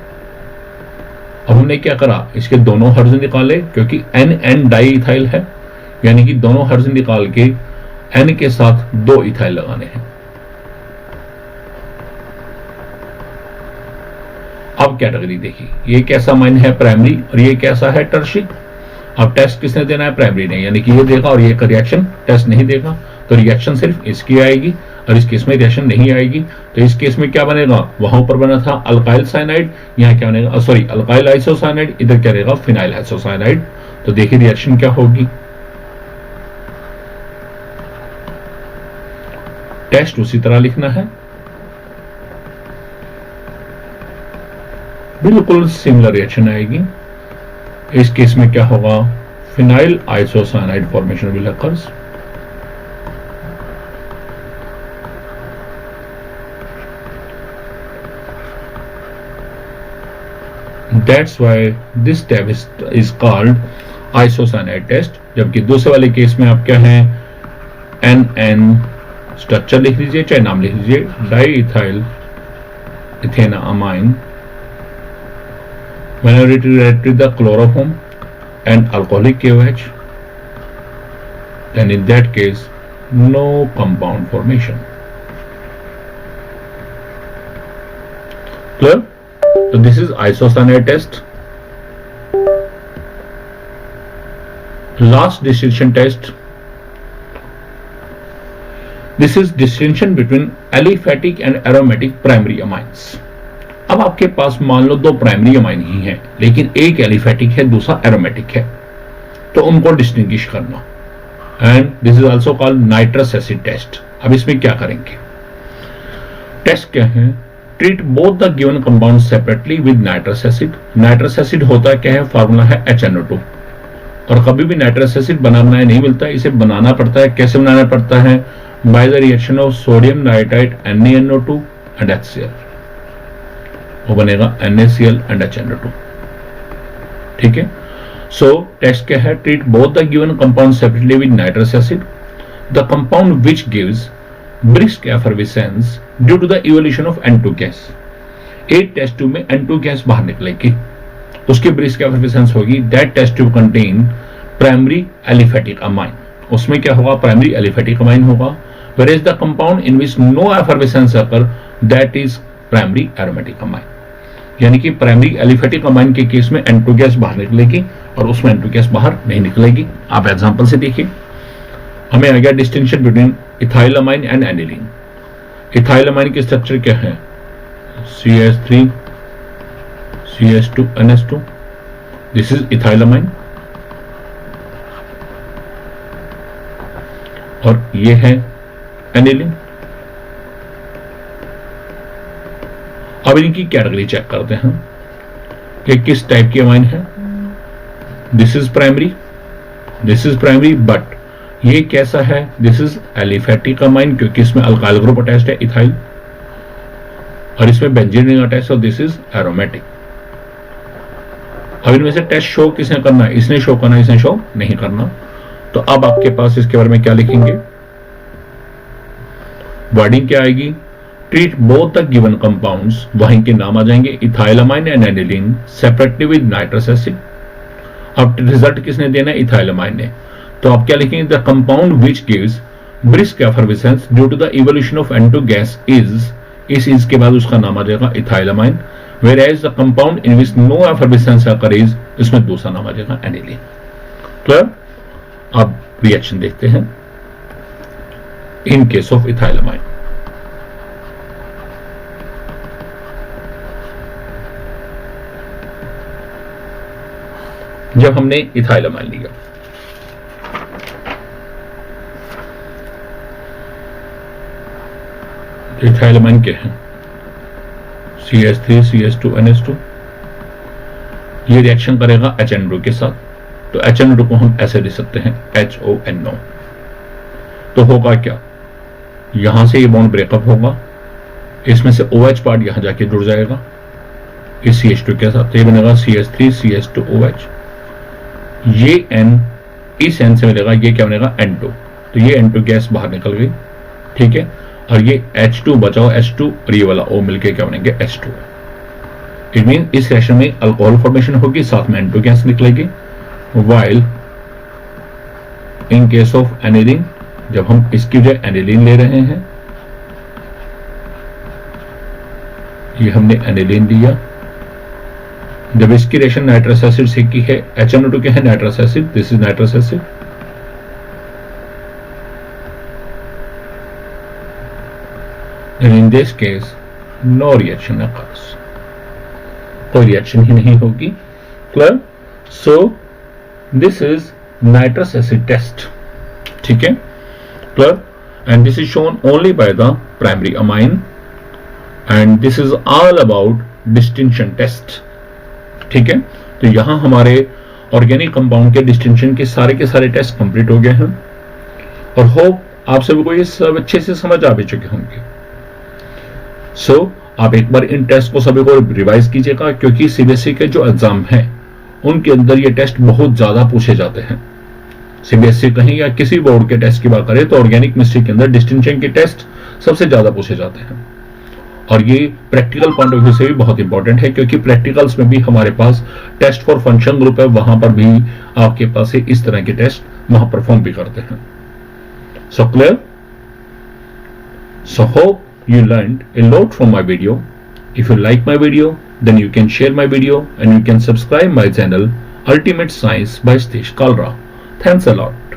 अब हमने क्या करा? इसके दोनों हाइड्रोजन निकाले, क्योंकि एन डाइइथाइल है, यानी कि दोनों हाइड्रोजन निकाल के एन के साथ 2 इथाइल लगाने हैं। अब कैटेगरी देखिए, ये कैसा अमाइन है? प्राइमरी, और ये कैसा है? टर्शियरी। अब टेस्ट किसने देना है? प्राइमरी ने, यानी कि ये देगा और ये रिएक्शन टेस्ट नहीं देगा, तो रिएक्शन सिर्फ इसकी आएगी और इस केस में रिएक्शन नहीं आएगी। तो इस केस में क्या बनेगा? वहां ऊपर बना था अल्काइल साइनाइड, यहाँ क्या बनेगा? सॉरी, अल्काइल आइसोसाइनाइड, इधर क्या रहेगा? Phenyl isocyanide. तो देखिए रिएक्शन क्या होगी। टेस्ट उसी तरह लिखना है, बिल्कुल सिमिलर रिएक्शन आएगी। इस केस में क्या होगा? Phenyl isocyanide formation will occurs. That's why this test is called isocyanide test। जबकि दूसरे वाले केस में आप क्या है? NN स्ट्रक्चर लिख लीजिए, चाहे नाम लिख लीजिए, diethyl ethanamine. Whenever it is related to the chloroform and alcoholic KOH, then in that case no compound formation. Clear? So this is isocyanide test. Last distinction test. This is distinction between aliphatic and aromatic primary amines. अब आपके पास मान लो दो primary amine ही हैं, लेकिन एक aliphatic है, दूसरा aromatic है, तो उनको डिस्टिंग्विश करना। And this is also called nitrous acid test. अब इसमें क्या करेंगे? टेस्ट क्या है? Treat both the given compound separately with nitrous acid. Nitrous acid होता क्या है? फॉर्मूला है HNO2। और कभी भी नाइट्रस एसिड बनाना नहीं मिलता, इसे बनाना पड़ता है। कैसे बनाना पड़ता है? By the reaction of sodium nitrite NaNO2 and HCl। वो बनेगा NaCl एंड HNO2। ठीक है। सो टेस्ट क्या है? Treat both the given compound separately with nitrous acid. The compound which gives brisk effervescence due to the evolution of N2 gas। एक test tube में N2 gas बाहर निकलेगी, उसकी brisk effervescence होगी। that test tube contain primary aliphatic amine। उसमें क्या होगा? Primary aliphatic amine होगा। whereas the compound in which no effervescence occur, that is primary aromatic amine। यानी कि प्राइमरी एलिफेटिक अमाइन के केस में N2 गैस बाहर निकलेगी और उसमें N2 गैस बाहर नहीं निकलेगी। आप एग्जांपल से देखिए, हमें आ गया डिस्टिंक्शन बिटवीन इथाइलमाइन एंड एनिलीन। इथाइलमाइन की स्ट्रक्चर क्या है? CH3 CH2 NH2। This is इथाइलमाइन और ये है एनिलीन। अब इनकी कैटेगरी चेक करते हैं कि किस टाइप की अमाइन है। दिस इज प्राइमरी, बट ये कैसा है? दिस इज एलिफेटिक अमाइन, क्योंकि इसमें अल्काइल ग्रुप अटैच्ड है इथाइल, और इसमें बेंजीन रिंग अटैच्ड है। This is aromatic. अब इनमें से टेस्ट शो किसने करना है? इसने शो करना, इसने शो नहीं करना। तो अब आपके पास इसके बारे में क्या लिखेंगे? वर्डिंग क्या आएगी? Treat both the given compounds, वहीं के नाम आ जाएंगे ethylamine and aniline separately with nitrous acid. अब रिजल्ट किसने देना है? इथाइलमाइन ने। तो आप क्या लिखेंगे? The compound which gives brisk effervescence due to the evolution of N2 gas is के बाद उसका नाम आ जाएगा इथाइलमाइन। whereas the compound in which no effervescence occurs, इसमें दूसरा नाम आ जाएगा एनिलीन। क्लियर? अब रिएक्शन देखते हैं इन केस ऑफ इथाइलमाइन। जब हमने इथाइलमाइन लिया, इथाइलमाइन क्या है? CH3 CH2 NH2। ये रिएक्शन करेगा HNO2 के साथ, तो HNO2 को हम ऐसे लिख सकते हैं HONO। तो होगा क्या? यहां से ये बॉन्ड ब्रेकअप होगा, इसमें से OH पार्ट यहां जाके जुड़ जाएगा इस CH2 के साथ, तो ये बनेगा CH3 CH2 OH। ये N इस N से मिलेगा, ये क्या बनेगा? N2। तो ये N2 गैस बाहर निकल गई, ठीक है। और ये H2 बचाओ H2, और ये वाला O मिलके क्या बनेंगे? H2। इट मीन इस रिएक्शन में अल्कोहल फॉर्मेशन होगी, साथ में N2 गैस निकलेगी। While in case of aniline, जब हम इसकी वजह एनिलीन ले रहे हैं, ये हमने एनिलीन लिया, जब इसकी रिएक्शन नाइट्रस एसिड से की है, HNO2 क्या है? Nitrous acid, this is nitrous acid. And in this case, no reaction occurs. कोई रिएक्शन ही नहीं होगी। Clear? So this is nitrous acid test. ठीक है, clear? And this is shown only by the primary amine and this is all about distinction test. ठीक है, तो यहां हमारे ऑर्गेनिक कंपाउंड के डिस्टिंक्शन के सारे टेस्ट कंप्लीट हो गए हैं और होप आप सभी को ये सब अच्छे से समझ आ भी चुके होंगे। सो आप एक बार इन टेस्ट को सभी को रिवाइज कीजिएगा, क्योंकि सीबीएसई के जो एग्जाम हैं उनके अंदर ये टेस्ट बहुत ज्यादा पूछे जाते हैं। सीबीएसई कहीं या किसी बोर्ड के टेस्ट की बात करें तो ऑर्गेनिक केमिस्ट्री के अंदर डिस्टिंक्शन के टेस्ट सबसे ज्यादा पूछे जाते हैं और ये प्रैक्टिकल पॉइंट ऑफ व्यू से भी बहुत इंपॉर्टेंट है, क्योंकि प्रैक्टिकल्स में भी हमारे पास टेस्ट फॉर फंक्शन ग्रुप है, वहां पर भी आपके पास इस तरह के टेस्ट वहां परफॉर्म भी करते हैं। So clear? So hope you learned a lot from my video. If you like my video, then you can share my video and you can subscribe my channel Ultimate Science by Satish Kalra. Thanks a lot.